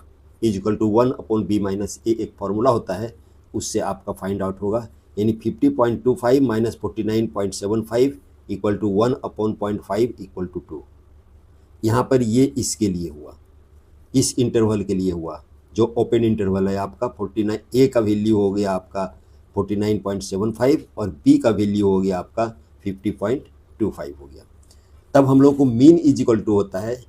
Speaker 1: is equal to 1/b minus a, एक फार्मूला होता है, उससे आपका फाइंड आउट होगा, यानी 50.25 minus 49.75 equal to 1/0.5 equal to 2। यहाँ पर ये इसके लिए हुआ, इस इंटरवल के लिए हुआ जो ओपन इंटरवल है आपका। 49 ए का वैल्यू हो गया आपका 49.75 और बी का वैल्यू हो गया आपका 50.25 हो गया। तब हम लोग को मीन इज इक्वल टू होता है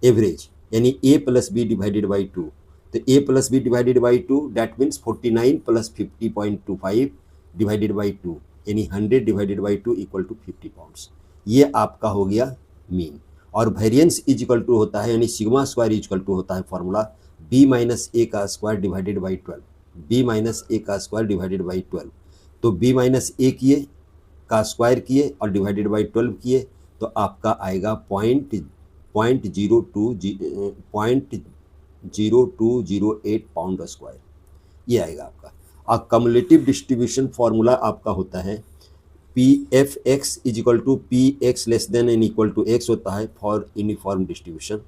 Speaker 1: एवरेज, यानी a plus b divided by 2। तो a plus b divided by 2 that means 49 plus 50.25 divided by 2, यानी 100 divided by 2 equal to 50 pounds. ये आपका हो गया मीन। और वेरिएंस इज इक्वल टू होता है, यानी sigma square is equal to होता है फॉर्मूला b माइनस ए का square divided by 12, b minus a का स्क्वायर डिवाइडेड बाई 12। तो b माइनस ए किए का स्क्वायर किए और डिवाइडेड बाई 12 किए तो आपका आएगा 0.0208 पाउंड स्क्वायर, ये आएगा आपका। और कम्युलेटिव डिस्ट्रीब्यूशन फार्मूला आपका होता है PFX is equal to PX less than N equal to X होता है for uniform distribution.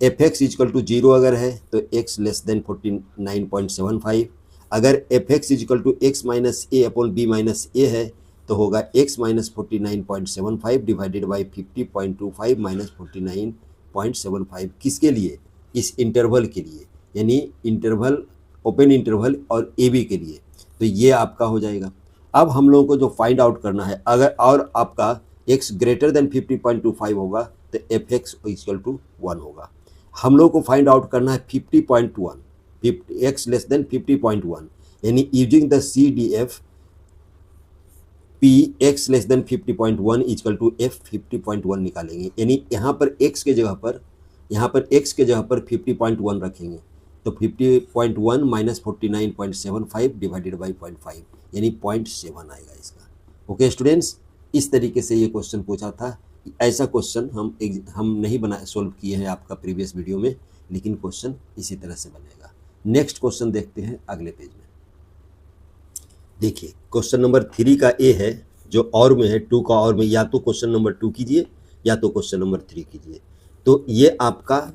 Speaker 1: FX is equal to 0 अगर है तो X लेस देन 49.75, अगर FX is equal to X minus a upon B minus a है तो होगा X minus 49.75 divided by 50.25 minus 49.75। किसके लिए? इस इंटरवल के लिए, यानी इंटरवल ओपन इंटरवल और AB के लिए। तो ये आपका हो जाएगा। अब हम लोगों को जो फाइंड आउट करना है, अगर और आपका x ग्रेटर देन 50.25 होगा तो FX इक्वल टू 1 होगा। हम लोग को फाइंड आउट करना है 50.1, x लेस देन 50.1, यानी using the CDF Px less than 50.1 equal to F 50.1 निकालेंगे, यानी यहाँ पर x के जगह पर 50.1 रखेंगे तो 50.1 माइनस 49.75 डिवाइडेड बाई 0.5, यानी 0.7 आएगा इसका। ओके स्टूडेंट्स, इस तरीके से ये क्वेश्चन पूछा था। ऐसा क्वेश्चन हम नहीं सोल्व किए हैं आपका प्रीवियस वीडियो में, लेकिन क्वेश्चन इसी तरह से बनेगा। नेक्स्ट क्वेश्चन देखते हैं अगले पेज में। देखिए क्वेश्चन नंबर 3 का ए है जो और में है, 2 का और में, या तो क्वेश्चन नंबर 2 कीजिए या तो क्वेश्चन नंबर 3 कीजिए। तो ये आपका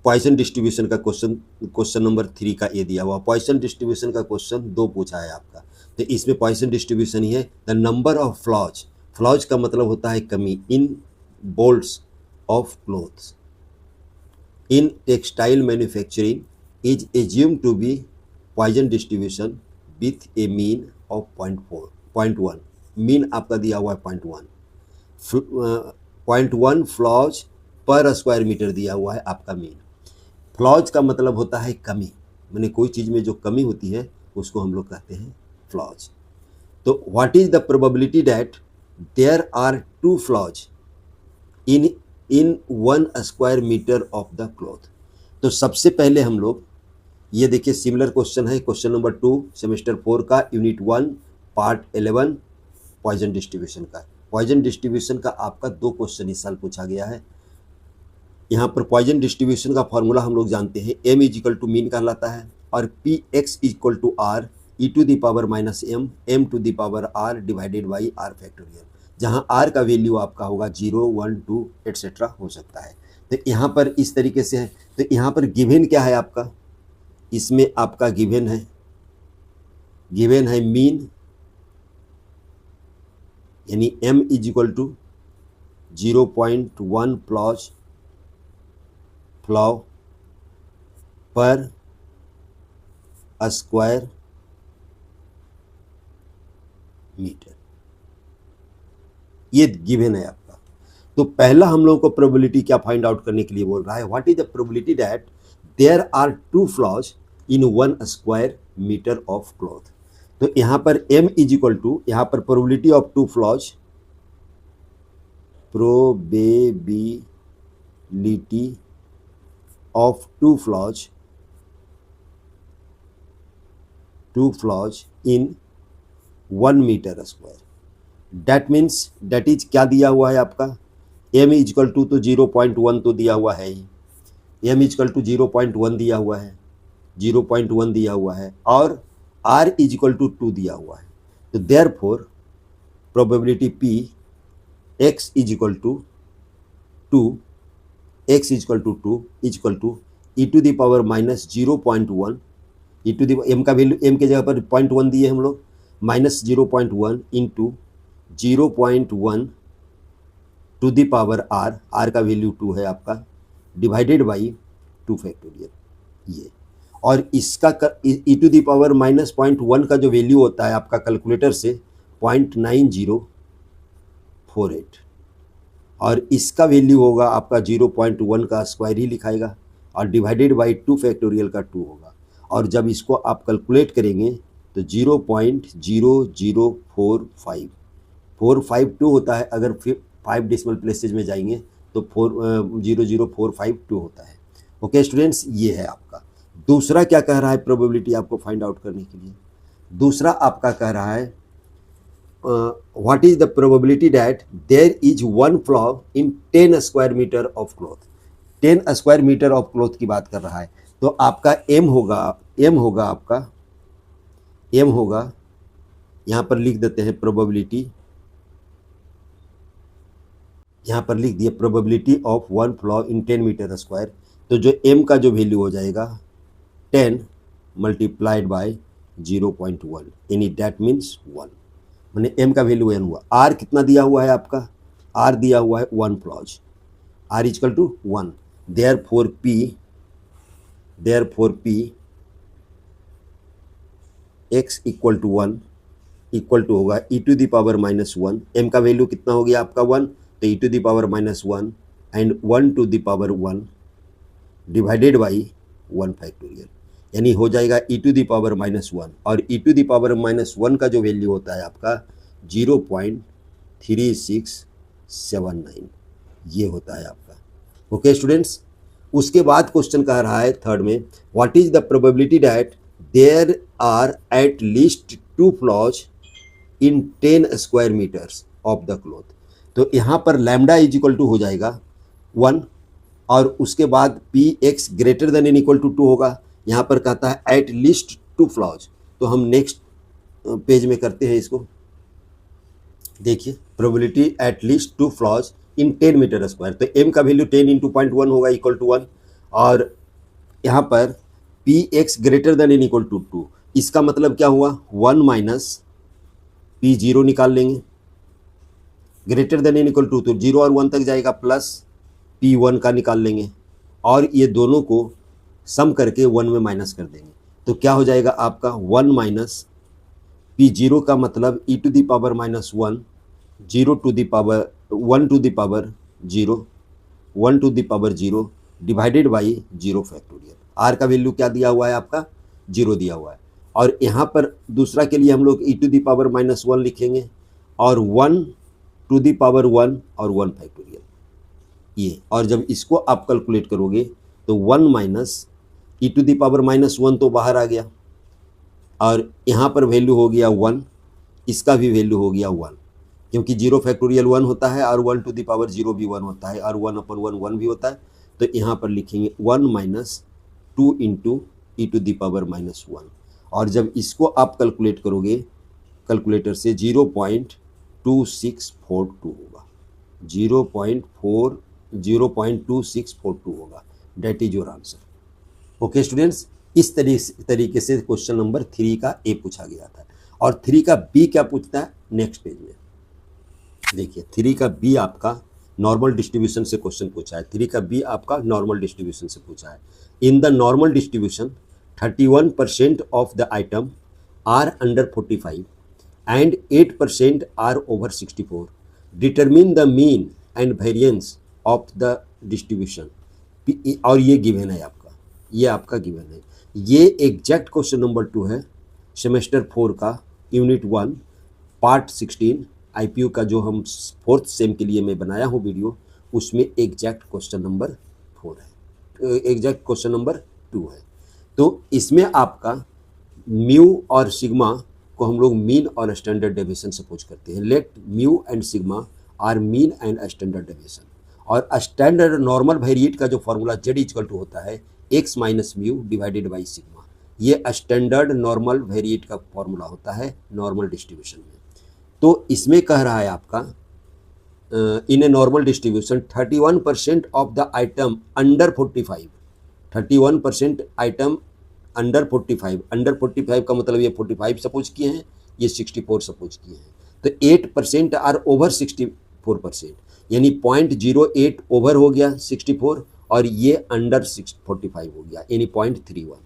Speaker 1: पॉइसन डिस्ट्रीब्यूशन का क्वेश्चन नंबर 3 का ए दिया हुआ। पॉइसन डिस्ट्रीब्यूशन का क्वेश्चन 2 पूछा है आपका, तो इसमें पॉइसन डिस्ट्रीब्यूशन ही है। द नंबर ऑफ फ्लॉज का मतलब होता है कमी in bolts of cloths in textile manufacturing is assume to be Poisson distribution with a mean of 0.1। Mean आपका दिया हुआ है 0.1 फ्लॉज पर स्क्वायर मीटर दिया हुआ है आपका मीन। फ्लॉज का मतलब होता है कमी, माने कोई चीज़ में जो कमी होती है उसको हम लोग कहते हैं फ्लॉज। तो what is the probability that there are 2 flaws in 1 square metre of the cloth. तो सबसे पहले हम लोग ये देखिए सिमिलर क्वेश्चन है, क्वेश्चन नंबर 2 सेमेस्टर 4 का यूनिट 1 पार्ट 11 पॉइजन डिस्ट्रीब्यूशन का। पॉइजन डिस्ट्रीब्यूशन का आपका 2 क्वेश्चन इस साल पूछा गया है। यहाँ पर पॉइजन डिस्ट्रीब्यूशन का फॉर्मूला हम लोग जानते हैं, m is equal to mean कहलाता है और P x equal to r e to the power minus m to the power r divided by r factorial, जहाँ आर का वैल्यू आपका होगा 0, 1, 2 एट्सेट्रा हो सकता है। तो यहाँ पर इस तरीके से है। तो यहाँ पर गिवन क्या है आपका, इसमें आपका गिवन है मीन, यानी m is equal to 0.1 flaw पर स्क्वायर मीटर, ये गिवन है आपका। तो पहला हम लोगों को प्रोबेबिलिटी क्या फाइंड आउट करने के लिए बोल रहा है, what is the probability that there are 2 flaws in 1 square metre of cloth. तो यहाँ पर m इज इक्वल टू, यहाँ पर probability of 2 flaws, probability of 2 flaws in 1 metre square. That means that is क्या दिया हुआ है आपका, m इज इक्वल टू तो 0.1 तो दिया हुआ है ही, m इज इक्वल टू 0.1 दिया हुआ है, 0.1 दिया हुआ है और r इज इक्वल टू 2 दिया हुआ है। तो therefore probability p x is equal to 2 x is equal to e to the power minus 0.1, e to the m का वैल्यू m के जगह पर 0.1 दिए हम लोग, minus 0.1 into 0.1 to the power r का वैल्यू 2 है आपका, डिवाइडेड बाई 2 फैक्टोरियल ये। और इसका e to the power minus 0.1 का जो वैल्यू होता है आपका कैलकुलेटर से 0.9048 और इसका वैल्यू होगा आपका 0.1 का स्क्वायर ही लिखाएगा और डिवाइडेड बाई 2 फैक्टोरियल का 2 होगा। और जब इसको आप कैलकुलेट करेंगे तो 0.00452 होता है, अगर 5 डेसिमल प्लेसेज में जाएंगे तो 0.00452 होता है। ओके स्टूडेंट्स, ये है आपका। दूसरा क्या कह रहा है प्रोबेबिलिटी आपको फाइंड आउट करने के लिए, दूसरा आपका कह रहा है what is the probability that there is 1 flaw in 10 square metre of cloth. 10 square metre of cloth की बात कर रहा है। तो आपका m होगा आपका, m होगा, यहाँ पर लिख देते हैं प्रोबेबिलिटी, यहाँ पर लिख दिए probability of 1 flaw in 10 metre square. तो जो m का जो वैल्यू हो जाएगा 10 मल्टीप्लाइड बाय 0.1, यानी डैट मीन्स 1, मैंने m का वैल्यू 1 हुआ। r कितना दिया हुआ है आपका, r दिया हुआ है 1 flaws, r equal to 1। Therefore p x equal to 1 equal to होगा e to the power minus 1, m का वैल्यू कितना हो गया आपका 1, तो e to the power minus 1 and 1 to the power 1 divided by 1 factorial, यानी हो जाएगा e to the power minus 1 और e to the power minus 1 का जो वैल्यू होता है आपका 0.3679, ये होता है आपका। ओके स्टूडेंट्स, उसके बाद क्वेश्चन कह रहा है थर्ड में, what is the probability that there are at least 2 flaws in 10 square metres of the cloth. तो यहाँ पर लैम्डा इज इक्वल टू हो जाएगा 1 और उसके बाद P x greater than N equal to 2 होगा। यहाँ पर कहता है एट लीस्ट 2 फ्लॉज, तो हम नेक्स्ट पेज में करते हैं इसको। देखिए probability at least 2 flaws in 10 metre square, तो m का वैल्यू 10 इंटू 0.1 होगा इक्वल टू 1 और यहाँ पर P x greater than N equal to 2, इसका मतलब क्या हुआ 1 माइनस पी 0 निकाल लेंगे, greater than N equal to तो 0 और 1 तक जाएगा, प्लस पी 1 का निकाल लेंगे और ये दोनों को सम करके 1 में माइनस कर देंगे। तो क्या हो जाएगा आपका 1 माइनस पी 0 का मतलब e to the power minus 1, 0 to the power 1 to the power 0, 1 to the power 0 divided by 0 factorial. r का वैल्यू क्या दिया हुआ है आपका 0 दिया हुआ है और यहाँ पर दूसरा के लिए हम लोग e⁻⁻1 लिखेंगे और 1⁻1 और 1 फैक्टोरियल ये, और जब इसको आप कैलकुलेट करोगे तो 1 माइनस e⁻⁻1 तो बाहर आ गया और यहाँ पर वैल्यू हो गया 1, इसका भी वैल्यू हो गया 1, क्योंकि 0 फैक्टोरियल 1 होता है और 1⁻0 भी 1 होता है और 1/1 1 भी होता है। तो यहाँ पर लिखेंगे 1 माइनस 2 इंटू e⁻⁻1, और जब इसको आप कैलकुलेट करोगे कैलकुलेटर से 0.2642 होगा, 0.2642 होगा। That is your answer. Okay students, इस तरीके से क्वेश्चन नंबर 3 का ए पूछा गया था। और 3 का बी क्या पूछता है नेक्स्ट पेज में देखिए। 3 का बी आपका नॉर्मल डिस्ट्रीब्यूशन से क्वेश्चन पूछा है। 3 का बी आपका नॉर्मल डिस्ट्रीब्यूशन से पूछा है। In the normal distribution 31% of the item are under 45 and 8% are over 64। Determine the mean and variance of the distribution. और ये गिवन है आपका, ये आपका गिवन है। ये एग्जैक्ट क्वेश्चन नंबर 2 है सेमेस्टर 4 का यूनिट 1 पार्ट 16 IPU का, जो हम 4th सेम के लिए मैं बनाया हूँ वीडियो, उसमें एग्जैक्ट क्वेश्चन नंबर 4 है, एग्जैक्ट क्वेश्चन नंबर 2 है। तो इसमें आपका म्यू और सिग्मा को हम लोग मीन और स्टैंडर्ड डेविएशन से पूछ करते हैं। Let mu and sigma are mean and standard deviation. और स्टैंडर्ड नॉर्मल वेरिएट का जो फॉर्मूला Z इक्वल टू होता है x minus mu divided by sigma. ये स्टैंडर्ड नॉर्मल वेरिएट का फॉर्मूला होता है नॉर्मल डिस्ट्रीब्यूशन में। तो इसमें कह रहा है आपका in a normal distribution 31% of the item under 45, 31% item under 45, under 45 का मतलब ये 45 सपोज किए हैं, ये 64 सपोज किए हैं। तो 8% आर ओवर 64%, यानी 0.08 ओवर हो गया 64 और ये अंडर 45 हो गया, यानी 0.31।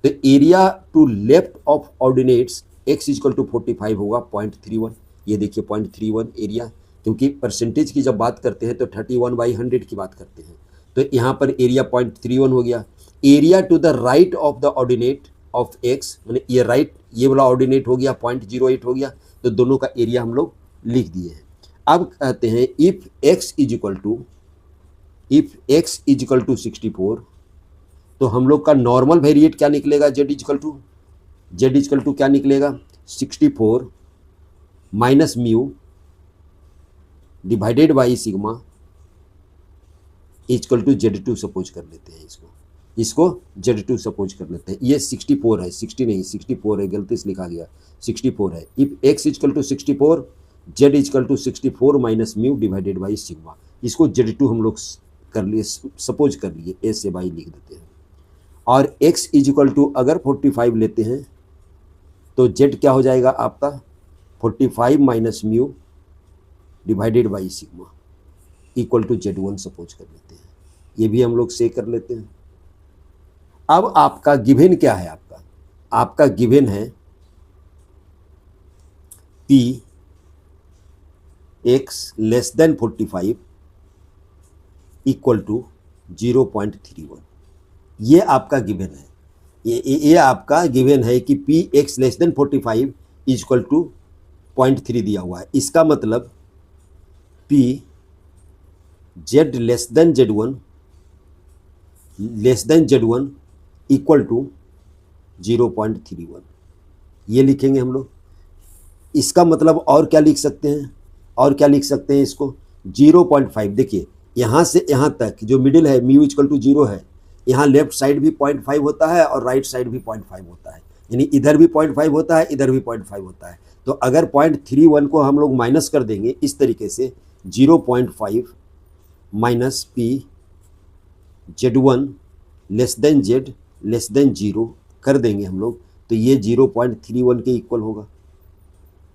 Speaker 1: तो area to left of ordinates x equal to 45 होगा 0.31। ये देखिए 0.31 एरिया, क्योंकि परसेंटेज की जब बात करते हैं तो 31/100 की बात करते हैं। तो यहाँ पर एरिया 0.31 हो गया। Area to the right of the ordinate of x, मैंने ये राइट ये वाला ऑर्डिनेट हो गया 0.08 हो गया। तो दोनों का एरिया हम लोग लिख दिए हैं। अब कहते हैं if x is equal to 64, तो हम लोग का नॉर्मल वेरिएट क्या निकलेगा, z इक्वल टू क्या निकलेगा 64 minus mu divided by sigma equal to Z2 suppose कर लेते हैं। इसको Z2 सपोज कर लेते हैं। ये 64 है, 60 नहीं 64 है, गलती से लिखा गया 64 है। If x equal to 64 z equal to 64 minus mu divided by sigma. इसको Z2 हम लोग कर लिए, सपोज कर लिए, ए से बाई लिख देते हैं। और x इक्वल टू अगर 45 लेते हैं तो z क्या हो जाएगा आपका 45 minus mu divided by sigma equal to Z1 suppose कर लेते हैं। ये भी हम लोग से कर लेते हैं। अब आपका गिवन क्या है, आपका गिवन है p x less than 45 equal to 0.31। ये आपका गिवन है, ये आपका गिवन है कि p x less than 45 equal to 0.3 दिया हुआ है। इसका मतलब p z less than Z1 equal to 0.31, ये लिखेंगे हम लोग। इसका मतलब और क्या लिख सकते हैं, इसको 0.5। देखिए यहाँ से यहाँ तक जो मिडिल है म्यू इक्वल टू 0 है, यहाँ लेफ्ट साइड भी 0.5 होता है और राइट साइड भी 0.5 होता है, यानी इधर भी 0.5 होता है, इधर भी 0.5 होता है। तो अगर 0.31 को हम लोग माइनस कर देंगे इस तरीके से 0.5 minus p Z1 less than Z less than 0 कर देंगे हम लोग, तो ये 0.31 के इक्वल होगा।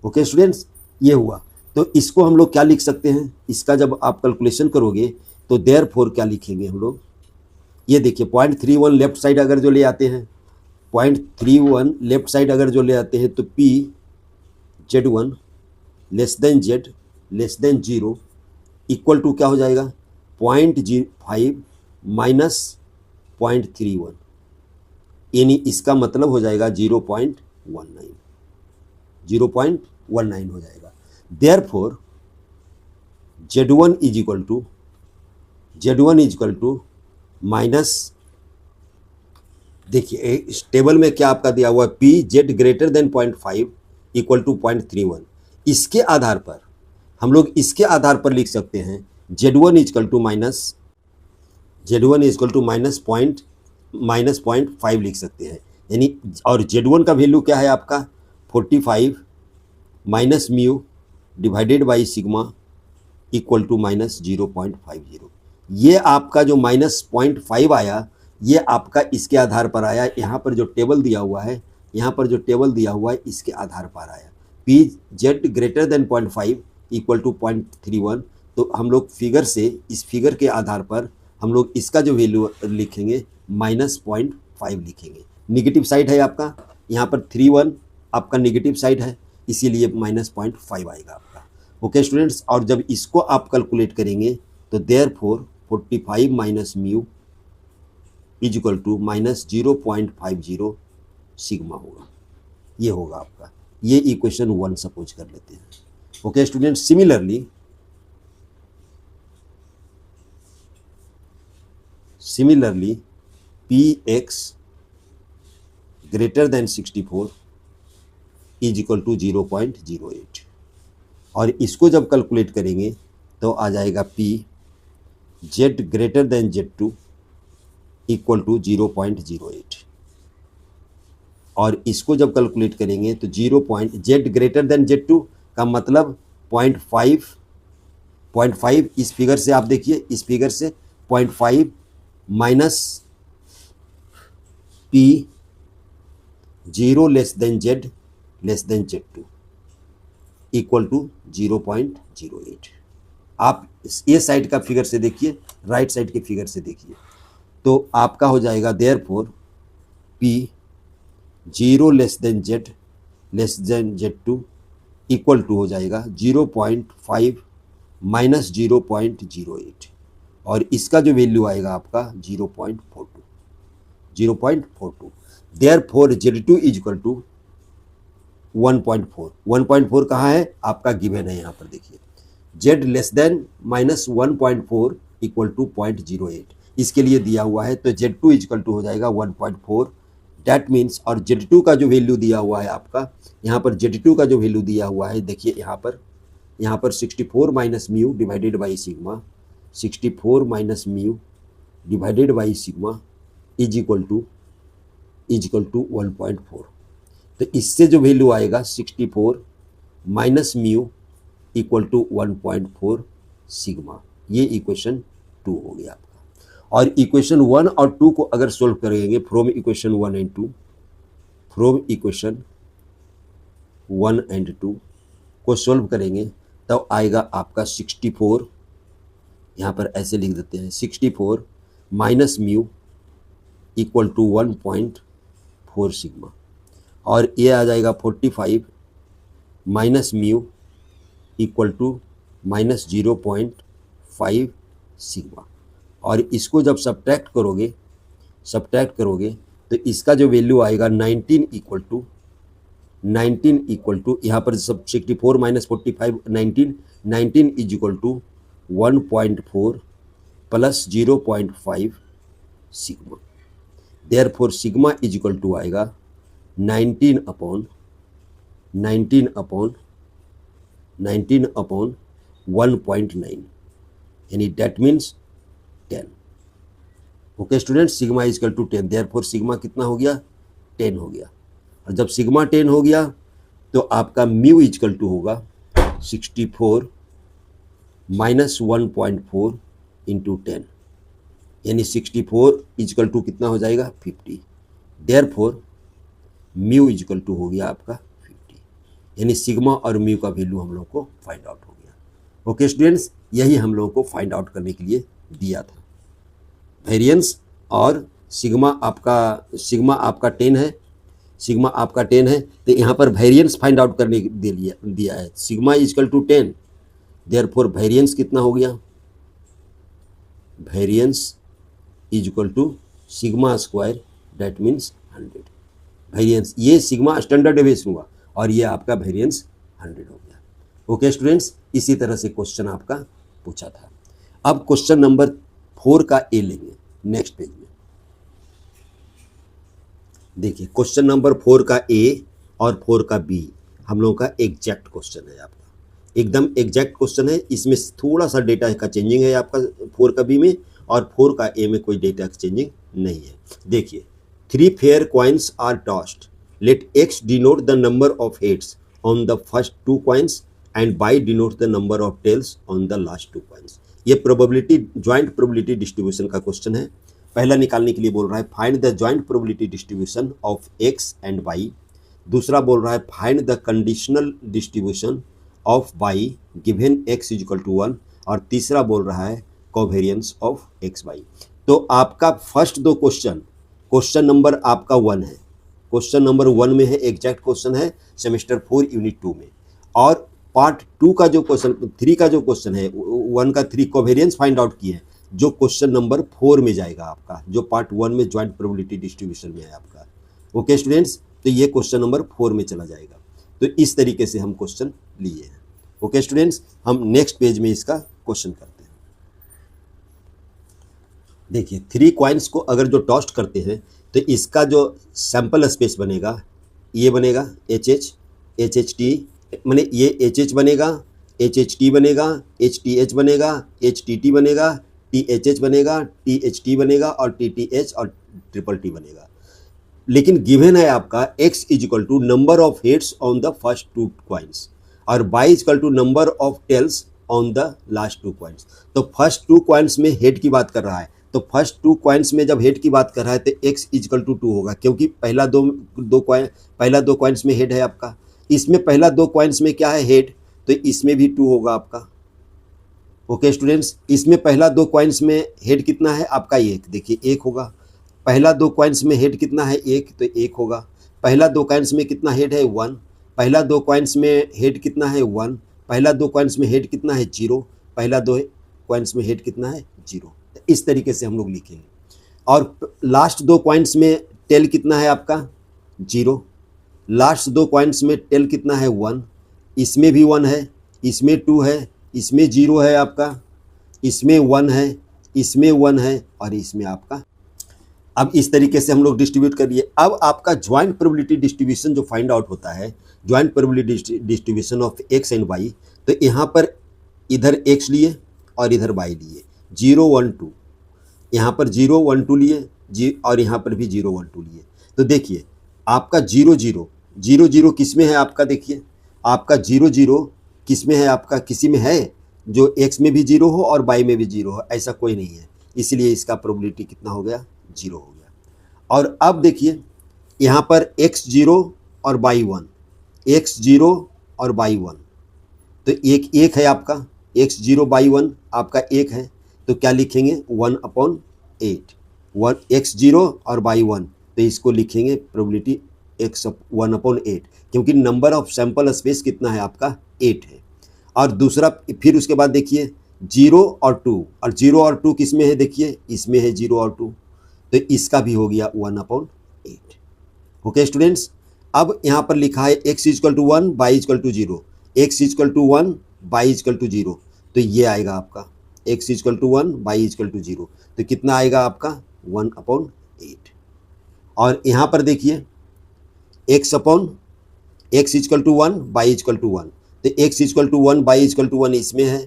Speaker 1: ओके स्टूडेंट्स, ये हुआ। तो इसको हम लोग क्या लिख सकते हैं, इसका जब आप कैलकुलेशन करोगे तो देयरफॉर क्या लिखेंगे हम लोग, ये देखिए 0.31 लेफ्ट साइड अगर जो ले आते हैं, 0.31 लेफ्ट साइड अगर जो ले आते हैं तो p Z1 less than Z less than 0 equal to क्या हो जाएगा 0.05 माइनस 0.31, यानी इसका मतलब हो जाएगा 0.9। 0.19 हो जाएगा। Therefore Z1 is equal to minus, देखिए इस टेबल में क्या आपका दिया हुआ है, p z greater than 0.5 equal to 0.31। इसके आधार पर हम लोग इसके आधार पर लिख सकते हैं Z1 is equal to minus minus 0.5 लिख सकते हैं, यानी और Z1 का वैल्यू क्या है आपका 45 minus mu divided by sigma equal to minus 0.50। ये आपका जो माइनस 0.5 आया, ये आपका इसके आधार पर आया, यहाँ पर जो टेबल दिया हुआ है, इसके आधार पर आया। P z greater than 0.5 equal to 0.31। तो हम लोग फिगर से, इस फिगर के आधार पर हम लोग इसका जो वैल्यू लिखेंगे माइनस 0.5 लिखेंगे। निगेटिव साइड है आपका, यहाँ पर 31 आपका निगेटिव साइड है, इसीलिए माइनस 0.5 आएगा आपका। ओके स्टूडेंट्स, और जब इसको आप कैलकुलेट करेंगे तो therefore 45 minus mu is equal to minus 0.50 sigma होगा। ये होगा आपका, ये इक्वेशन 1 सपोज कर लेते हैं। Okay students, similarly p x greater than 64 is equal to 0.08, और इसको जब कैलकुलेट करेंगे तो आ जाएगा p z greater than Z2 equal to 0.08, और इसको जब कैलकुलेट करेंगे तो जेड ग्रेटर देन Z2 का मतलब 0.5 इस फिगर से आप देखिए, इस फिगर से 0.5 minus p 0 less than Z2 equal to 0.08। आप ये साइड का फिगर से देखिए, राइट साइड के फिगर से देखिए, तो आपका हो जाएगा therefore p 0 less than Z2 equal to हो जाएगा 0.5 माइनस 0.08, और इसका जो वैल्यू आएगा आपका 0.42। Therefore Z2 is equal to 1.4 कहाँ है आपका, गिवन है यहाँ पर देखिए, Z less than minus 1.4 equal to 0.08, इसके लिए दिया हुआ है, तो Z2 इक्वल टू हो जाएगा 1.4। डैट मीन्स, और Z2 का जो वैल्यू दिया हुआ है आपका, यहाँ पर Z2 का जो वैल्यू दिया हुआ है देखिए, यहाँ पर 64 minus mu divided by sigma, 64 minus mu divided by sigma is equal to 1.4। तो इससे जो वैल्यू आएगा 64 minus mu equal to 1.4 sigma, ये इक्वेशन 2 हो गया आपका। और इक्वेशन 1 और 2 को अगर सोल्व करेंगे फ्रॉम इक्वेशन 1 एंड 2 को सोल्व करेंगे तब तो आएगा आपका 64, यहाँ पर ऐसे लिख देते हैं 64 minus mu equal to 1.4 sigma, और ये आ जाएगा 45 minus mu equal to minus 0.5 sigma, और इसको जब सब्ट्रैक्ट करोगे तो इसका जो वैल्यू आएगा 19 इक्वल टू यहाँ पर सब 64 माइनस 45 19 is equal to 1.4 plus 0.5 sigma. Therefore sigma is equal to आएगा 19 अपॉन 1.9, यानी that means 10। Okay student, sigma is equal to 10, therefore sigma कितना हो गया 10 हो गया, और जब सिग्मा 10 हो गया तो आपका म्यू इज इक्वल टू होगा 64 माइनस 1.4 इंटू 10, यानी 64 इज इक्वल टू कितना हो जाएगा 50। Therefore mu is equal to हो गया आपका 50, यानी सिग्मा और म्यू का वैल्यू हम लोग को फाइंड आउट हो गया। ओके स्टूडेंट्स, यही हम लोगों को फाइंड आउट करने के लिए दिया था वेरिएंस, और सिग्मा आपका 10 है, तो यहाँ पर वेरिएंस फाइंड आउट करने के दिया है, sigma is equal to 10, therefore variance कितना हो गया, variance is equal to sigma square, that means 100। Variance, ये सिग्मा स्टैंडर्ड डेविएशन हुआ और ये आपका वेरिएंस 100 हो गया। ओके स्टूडेंट्स, इसी तरह से क्वेश्चन आपका पूछा था। अब क्वेश्चन नंबर 4 का ए लेंगे नेक्स्ट पेज में। देखिए क्वेश्चन नंबर 4 का ए और 4 का बी हम लोगों का एग्जैक्ट क्वेश्चन है, आपका एकदम एग्जैक्ट क्वेश्चन है। इसमें थोड़ा सा डेटा का चेंजिंग है आपका 4 का बी में, और 4 का ए में कोई डेटा चेंजिंग नहीं है। देखिए 3 fair coins are tossed. Let x denote the number of heads on the first 2 coins and y denote the number of tails on the last 2 coins. ये प्रोबेबिलिटी ज्वाइंट प्रोबेबिलिटी डिस्ट्रीब्यूशन का question है। पहला निकालने के लिए बोल रहा है find the joint probability distribution of x and y। दूसरा बोल रहा है find the conditional distribution of y given x is equal to 1, और तीसरा बोल रहा है कोवेरिएंस ऑफ एक्स वाई। तो आपका फर्स्ट दो क्वेश्चन नंबर आपका 1 है, क्वेश्चन नंबर 1 में है, एग्जैक्ट क्वेश्चन है सेमेस्टर 4 यूनिट 2 में। और पार्ट 2 का जो क्वेश्चन 3 का जो क्वेश्चन है 1 का 3 कोवेरिएंस फाइंड आउट किए हैं, जो क्वेश्चन नंबर 4 में जाएगा आपका, जो पार्ट 1 में ज्वाइंट प्रोबेबिलिटी डिस्ट्रीब्यूशन में है आपका। ओके स्टूडेंट्स, तो ये क्वेश्चन नंबर 4 में चला जाएगा। तो इस तरीके से हम क्वेश्चन लिए हैं। ओके स्टूडेंट्स, हम नेक्स्ट पेज में इसका क्वेश्चन करते हैं। देखिए 3 कॉइन्स को अगर जो टॉस्ट करते हैं तो इसका जो सैंपल स्पेस बनेगा ये बनेगा HHT, माने ये HH बनेगा, HHT बनेगा, HTH बनेगा, HTT बनेगा, THH बनेगा, THT बनेगा और TTH और TTT बनेगा। लेकिन गिवन है आपका x is equal to number of heads on the first 2 coins और y is equal to number of tails on the last 2 coins. तो फर्स्ट 2 कॉइन्स में हेड की बात कर रहा है, तो फर्स्ट 2 कॉइन्स में जब हेड की बात कर रहा है तो x इजकल टू 2 होगा, क्योंकि पहला दो कॉइन्स में हेड है आपका। इसमें पहला 2 कॉइन्स में क्या है हेड, तो इसमें भी 2 होगा आपका। ओके स्टूडेंट्स, इसमें पहला 2 कॉइन्स में हेड कितना है आपका 1, देखिए 1 होगा। पहला 2 कॉइन्स में हेड कितना है 1, तो 1 होगा। पहला 2 कॉइन्स में कितना हेड है 1, पहला 2 कॉइन्स में हेड कितना है 1, पहला 2 कॉइन्स में हेड कितना है 0, पहला 2 कॉइन्स में हेड कितना है 0। इस तरीके से हम लोग लिखेंगे। और लास्ट 2 कॉइन्स में टेल कितना है आपका 0, लास्ट 2 कॉइन्स में टेल कितना है 1, इसमें भी 1 है, इसमें 2 है, इसमें 0 है आपका, इसमें 1 है, इसमें 1 है और इसमें आपका। अब इस तरीके से हम लोग डिस्ट्रीब्यूट करिए। अब आपका ज्वाइंट प्रोबेबिलिटी डिस्ट्रीब्यूशन जो फाइंड आउट होता है, joint probability distribution of x and y, तो यहाँ पर इधर एक्स लिए और इधर वाई लिए, 0 1 2, यहाँ पर 0 1 2 लिए और यहाँ पर भी 0 1 2 लिए। तो देखिए आपका 0 0 0 0 किस में है आपका, देखिए आपका 0 0 किस में है आपका, किसी में है जो x में भी 0 हो और y में भी 0 हो, ऐसा कोई नहीं है, इसलिए इसका प्रोबेबिलिटी कितना हो गया 0 हो गया। और अब देखिए यहाँ पर x 0 और y 1, x 0 और y 1, तो एक है आपका, x 0 y 1 आपका 1 है, तो क्या लिखेंगे 1/8, 1 x 0 और y 1, तो इसको लिखेंगे प्रोबेबिलिटी x 1/8, क्योंकि नंबर ऑफ सैंपल स्पेस कितना है आपका 8 है। और दूसरा फिर उसके बाद देखिए 0 और 2, और 0 और 2 किस में है, देखिए इसमें है 0 और 2, तो इसका भी हो गया 1/8। ओके स्टूडेंट्स, अब यहाँ पर लिखा है x is equal to 1 y is equal to 0, x is equal to 1 y is equal to 0, तो ये आएगा आपका x is equal to 1 y is equal to 0, तो कितना आएगा आपका 1/8। और यहाँ पर देखिए x is equal to 1 y is equal to 1, तो x is equal to 1 y is equal to 1 इसमें है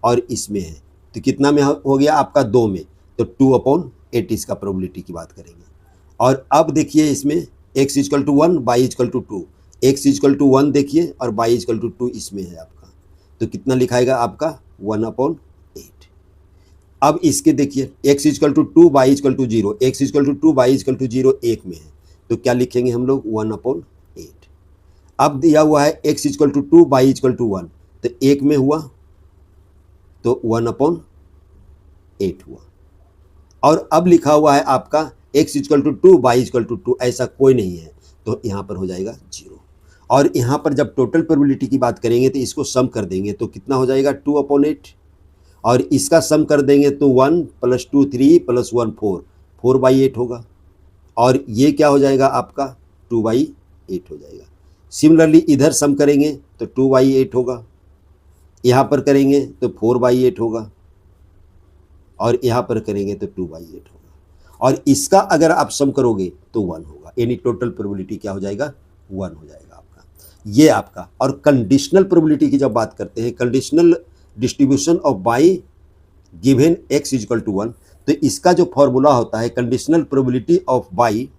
Speaker 1: और इसमें है, तो कितना में हो गया आपका 2 में, तो 2/8 इसका प्रोबेबिलिटी की बात करेंगे। और अब देखिए इसमें x is equal to 1 y is equal to 2, x is equal to 1 देखिए और y इजकल टू 2 इसमें है आपका, तो कितना लिखाएगा आपका 1/8। अब इसके देखिए x is equal to 2 y is equal to 0, x is equal to 2 y is equal to 0 1 में है, तो क्या लिखेंगे हम लोग 1/8। अब दिया हुआ है x is equal to 2 y is equal to 1, तो 1 में हुआ तो 1/8 हुआ। और अब लिखा हुआ है आपका x is equal to 2 y is equal to 2, ऐसा कोई नहीं है, तो यहाँ पर हो जाएगा 0। और यहाँ पर जब टोटल प्रोबेबिलिटी की बात करेंगे तो इसको सम कर देंगे तो कितना हो जाएगा 2/8, और इसका सम कर देंगे तो 1 + 2 3 + 1 4, 4/8 होगा। और ये क्या हो जाएगा आपका 2/8 हो जाएगा। सिमिलरली इधर सम करेंगे तो 2/8 होगा, यहाँ पर करेंगे तो 4/8 होगा, और यहाँ पर करेंगे तो 2/8 होगा, और इसका अगर आप सम करोगे तो 1 होगा, यानी टोटल प्रोबेबिलिटी क्या हो जाएगा, 1 हो जाएगा आपका। ये आपका। और कंडीशनल प्रोबेबिलिटी की जब बात करते हैं, conditional distribution of y given x equal to 1, तो इसका जो फॉर्मूला होता है कंडीशनल प्रोबेबिलिटी ऑफ बाई,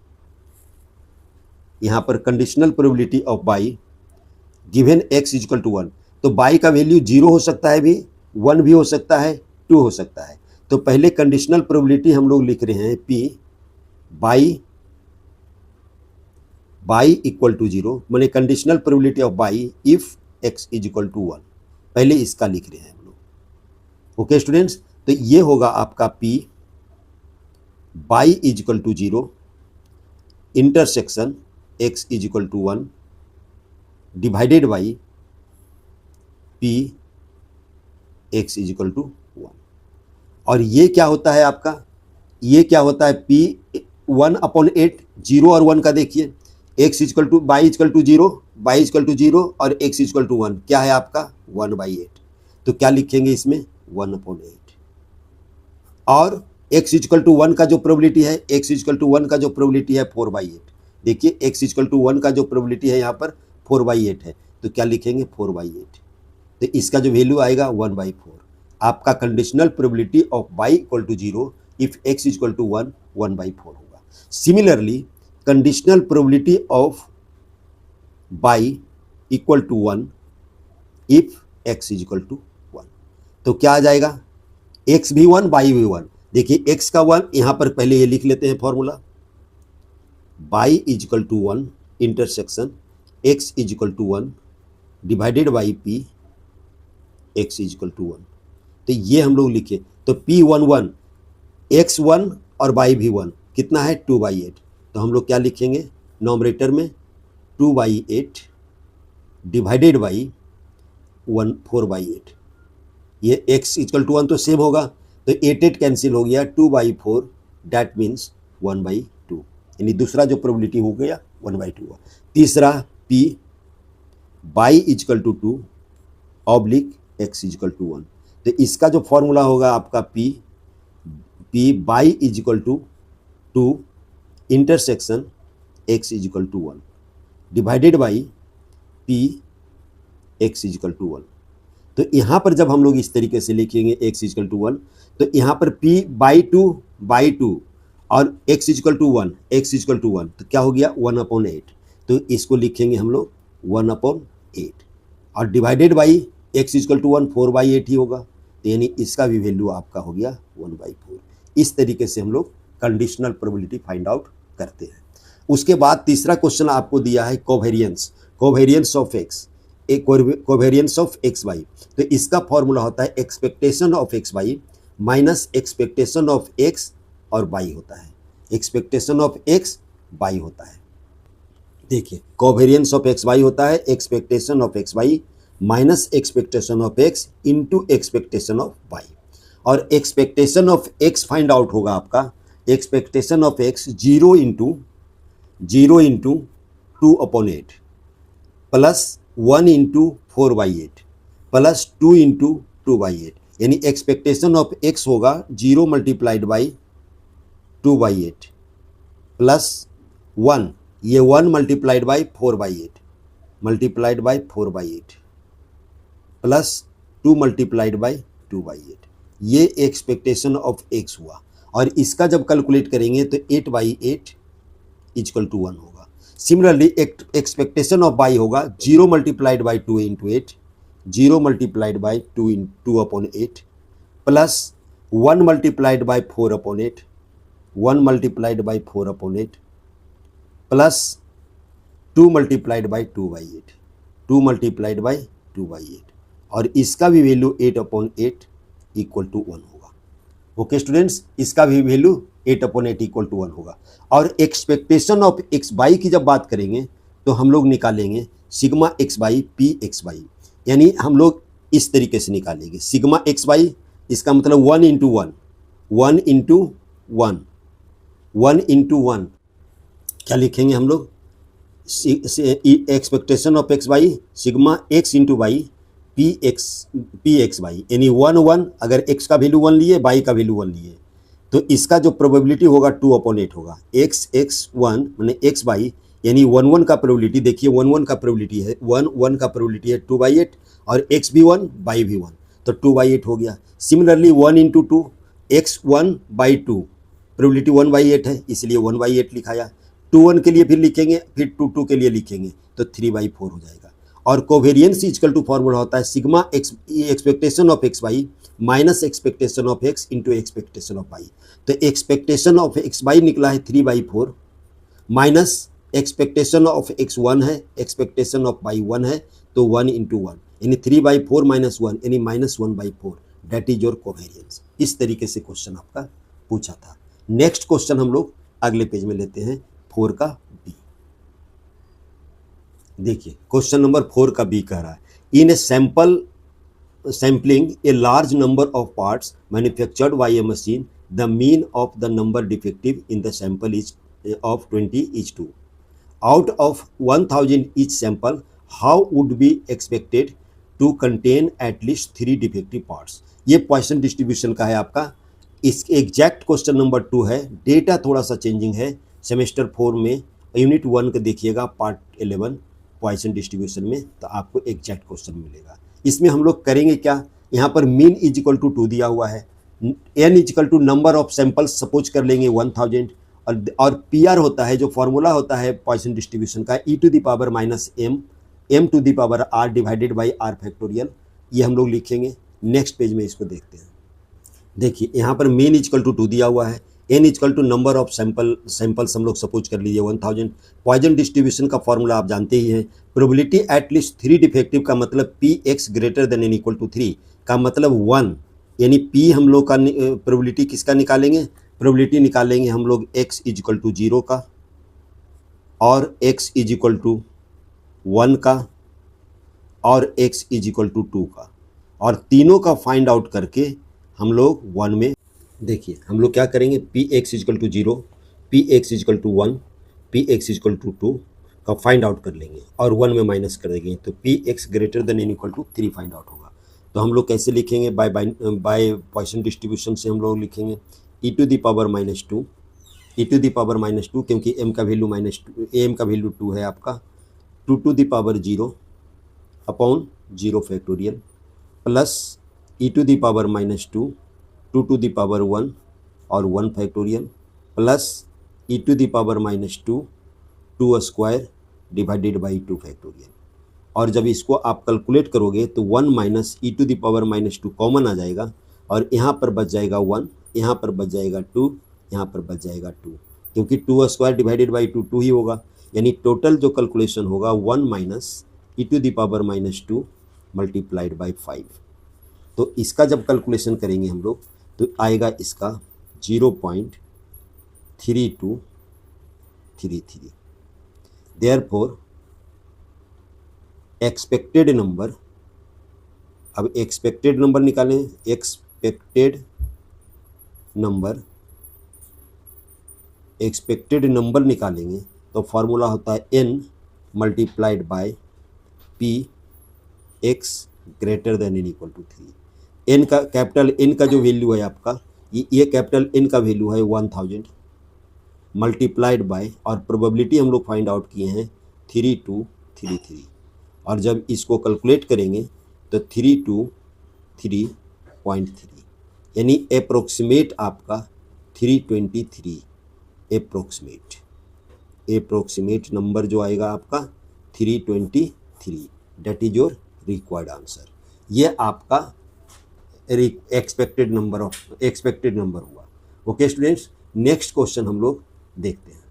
Speaker 1: यहाँ पर conditional probability of y given x equal to 1, तो बाई का वैल्यू 0 हो सकता है भी, 1 भी हो सकता है, 2 हो सकता है। तो पहले कंडीशनल प्रोबेबिलिटी हम लोग लिख रहे हैं p बाई इक्वल टू 0, माने conditional probability of y if x is equal to 1, पहले इसका लिख रहे हैं हम लोग। ओके स्टूडेंट्स, तो ये होगा आपका p y is equal to 0 intersection x is equal to 1 divided by p x is equal to 1। और ये क्या होता है आपका, ये क्या होता है p 1/8, 0 और 1 का देखिए, x equal to y equal to 0, y equal to 0 और x इक्वल टू 1 क्या है आपका 1/8, तो क्या लिखेंगे इसमें 1/8। और x इक्वल टू 1 का जो प्रोबेबिलिटी है, x इक्वल टू 1 का जो प्रोबेबिलिटी है 4/8, देखिए x इक्वल टू 1 का जो प्रोबेबिलिटी है यहाँ पर 4/8 है, तो क्या लिखेंगे 4/8, तो इसका जो वैल्यू आएगा 1/4। आपका conditional probability of y equal to 0 if x equal to 1 1/4 होगा। Similarly conditional probability of y equal to 1 if x equal to 1, तो क्या आ जाएगा, x भी 1 बाई भी 1। देखिए x का 1 यहाँ पर पहले ये लिख लेते हैं formula, y equal to 1 intersection x equal to 1 divided by p x equal to 1, तो ये हम लोग लिखे, तो p 1 x 1 और बाई भी 1 कितना है 2/8, तो हम लोग क्या लिखेंगे नॉमरेटर में 2/8 डिवाइडेड बाई 4/8, ये x इक्वल टू 1 तो सेम होगा, तो 8 कैंसिल हो गया, 2/4 डैट मीन्स 1/2, यानी दूसरा जो प्रोबेबिलिटी हो गया 1/2 हुआ। तीसरा p y equal to 2 oblique x equal to 1, तो इसका जो फॉर्मूला होगा आपका p y equal to 2 intersection x equal to 1 divided by p x equal to 1, तो यहाँ पर जब हम लोग इस तरीके से लिखेंगे x इक्वल टू 1, तो यहाँ पर p बाई 2 और x equal to 1, x equal to 1, तो क्या हो गया 1/8, तो इसको लिखेंगे हम लोग 1/8, और divided by x equal to 1 4/8 ही होगा, तो यानी इसका भी वैल्यू आपका हो गया 1/4। इस तरीके से हम लोग कंडीशनल प्रोबेबिलिटी फाइंड आउट करते हैं। उसके बाद तीसरा क्वेश्चन आपको दिया है कोवेरियंस ऑफ x, एक कोवेरियंस ऑफ एक्स वाई, तो इसका फॉर्मूला होता है expectation of x y minus expectation of x और वाई होता है, एक्सपेक्टेशन ऑफ एक्स वाई होता है। देखिए कोवेरियंस ऑफ एक्स वाई होता है expectation of x y minus expectation of x into expectation of y, और expectation of x find out होगा आपका expectation of x 0 into 2/8 plus 1 into 4/8 plus 2 into 2/8, यानी expectation of x होगा 0 multiplied by 2/8 plus 1, ये 1 multiplied by 4/8 multiplied by 4/8 plus 2 multiplied by 2/8, ये expectation of x हुआ। और इसका जब कैलकुलेट करेंगे तो 8/8 इक्वल टू 1 होगा। सिमिलरली एक्सपेक्टेशन ऑफ बाई होगा 0 multiplied by 2 into 8, 0 multiplied by 2/8 plus 1 multiplied by 4/8, 1 multiplied by 4/8 plus 2 multiplied by 2/8, 2 multiplied by 2/8, और इसका भी वैल्यू 8/8 इक्वल टू 1 होगा। ओके स्टूडेंट्स, इसका भी वैल्यू 8/8 इक्वल टू 1 होगा। और एक्सपेक्टेशन ऑफ एक्स बाई की जब बात करेंगे तो हम लोग निकालेंगे sigma x by P x by, यानी हम लोग इस तरीके से निकालेंगे सिग्मा एक्स बाई, इसका मतलब 1 इंटू 1, 1 इंटू 1, 1 इंटू 1, क्या लिखेंगे हम लोग expectation of x by sigma x into by P x by, यानी 1 अगर एक्स का वैल्यू 1 लिए, बाई का वैल्यू 1 लिए, तो इसका जो प्रोबेबिलिटी होगा 2/8 होगा। x1 मैंने एक्स बाई, यानी 1 का प्रोबेबिलिटी देखिए, 1 का प्रोबेबिलिटी है, 1 का प्रोबेबिलिटी है 2/8 और x भी 1 बाई भी 1, तो 2/8 हो गया। सिमिलरली 1 इंटू 2 x1/2 प्रोबेबिलिटी 1/8 है, इसलिए 1/8 लिखाया। 2 के लिए फिर लिखेंगे, फिर 2 के लिए लिखेंगे, तो 3/4 हो जाएगा। और कोवेरियंस इक्वल टू फॉर्मूला होता है sigma x expectation of x by minus expectation of x into expectation of by. तो एक्सपेक्टेशन ऑफ एक्स बाई निकला है 3/4 माइनस एक्सपेक्टेशन ऑफ एक्स 1 है, एक्सपेक्टेशन ऑफ बाई 1 है, तो 1 इंटू 1 यानी 3/4 माइनस 1 यानी -1/4, डेट इज योर कोवेरियंस। इस तरीके से क्वेश्चन आपका पूछा था। नेक्स्ट क्वेश्चन हम लोग अगले पेज में लेते हैं, 4 का बी। देखिए क्वेश्चन नंबर 4 का बी कह रहा है, in a sampling a large number of parts manufactured by a machine the mean of the number defective in the sample is of 20 is 2 out of 1000 each sample, how would be expected to contain at least 3 defective parts। ये Poisson distribution का है आपका। इस exact question number 2 है, data थोड़ा सा changing है। Semester 4 में यूनिट 1 का देखिएगा पार्ट 11 पॉइसन डिस्ट्रीब्यूशन में, तो आपको एग्जैक्ट क्वेश्चन मिलेगा। इसमें हम लोग करेंगे क्या, यहाँ पर मीन इज इक्वल टू 2 दिया हुआ है, n is equal to number of samples suppose कर लेंगे 1000, और पी आर होता है जो फॉर्मूला होता है पॉइसन डिस्ट्रीब्यूशन का, e to the power minus m to the power r divided by r factorial, ये हम लोग लिखेंगे। नेक्स्ट पेज में इसको देखते हैं। देखिए यहाँ पर मीन इजकल टू 2 दिया हुआ है, n is equal to number of samples हम लोग सपोज कर लीजिए 1000। पॉइसन डिस्ट्रीब्यूशन का फॉर्मूला आप जानते ही हैं, प्रोबेबिलिटी एट लीस्ट 3 डिफेक्टिव का मतलब px greater than N equal to 3 का मतलब 1, यानी p हम लोग का प्रोबेबिलिटी किसका निकालेंगे, प्रोबेबिलिटी निकालेंगे हम लोग x इज इक्वल टू 0 का और x इज इक्वल टू 1 का और x इज इक्वल टू 2 का, और तीनों का फाइंड आउट करके हम लोग 1 में देखिए हम लोग क्या करेंगे, px is equal to 0, px is equal to 1, px is equal to 2 का फाइंड आउट कर लेंगे और 1 में माइनस कर देंगे, तो px greater than N equal to 3 find out होगा। तो हम लोग कैसे लिखेंगे, बाय पॉइसन डिस्ट्रीब्यूशन से हम लोग लिखेंगे e to the power -2, e to the power -2 क्योंकि m का वैल्यू am का वैल्यू 2 है आपका, 2 to the power 0 upon 0 factorial plus e to the power -2, 2 to the power 1 और 1 factorial plus e to the power -2 2 square divided by 2 factorial. और जब इसको आप कैलकुलेट करोगे तो 1 minus e to the power -2 common आ जाएगा और यहाँ पर बच जाएगा 1, यहाँ पर बच जाएगा 2, यहाँ पर बच जाएगा 2, क्योंकि 2 स्क्वायर डिवाइडेड बाई 2 2 ही होगा, यानी टोटल जो कैलकुलेशन होगा 1 minus e to the power -2 multiplied by 5। तो इसका जब कैलकुलेशन करेंगे हम लोग तो आएगा इसका 0.3233। देयरफॉर एक्सपेक्टेड नंबर, अब एक्सपेक्टेड नंबर निकालें, एक्सपेक्टेड नंबर निकालेंगे तो फॉर्मूला होता है n multiplied by p x greater than N equal to 3। n का कैपिटल n का जो वैल्यू है आपका, ये कैपिटल n का वैल्यू है 1000 मल्टीप्लाइड बाय, और प्रोबेबिलिटी हम लोग फाइंड आउट किए हैं 3233, और जब इसको कैलकुलेट करेंगे तो 323.3 यानी अप्रोक्सीमेट आपका 323 अप्रोक्सीमेट नंबर जो आएगा आपका 323, that is your required answer. ये आपका एक्सपेक्टेड नंबर हुआ। ओके स्टूडेंट्स, नेक्स्ट क्वेश्चन हम लोग देखते हैं।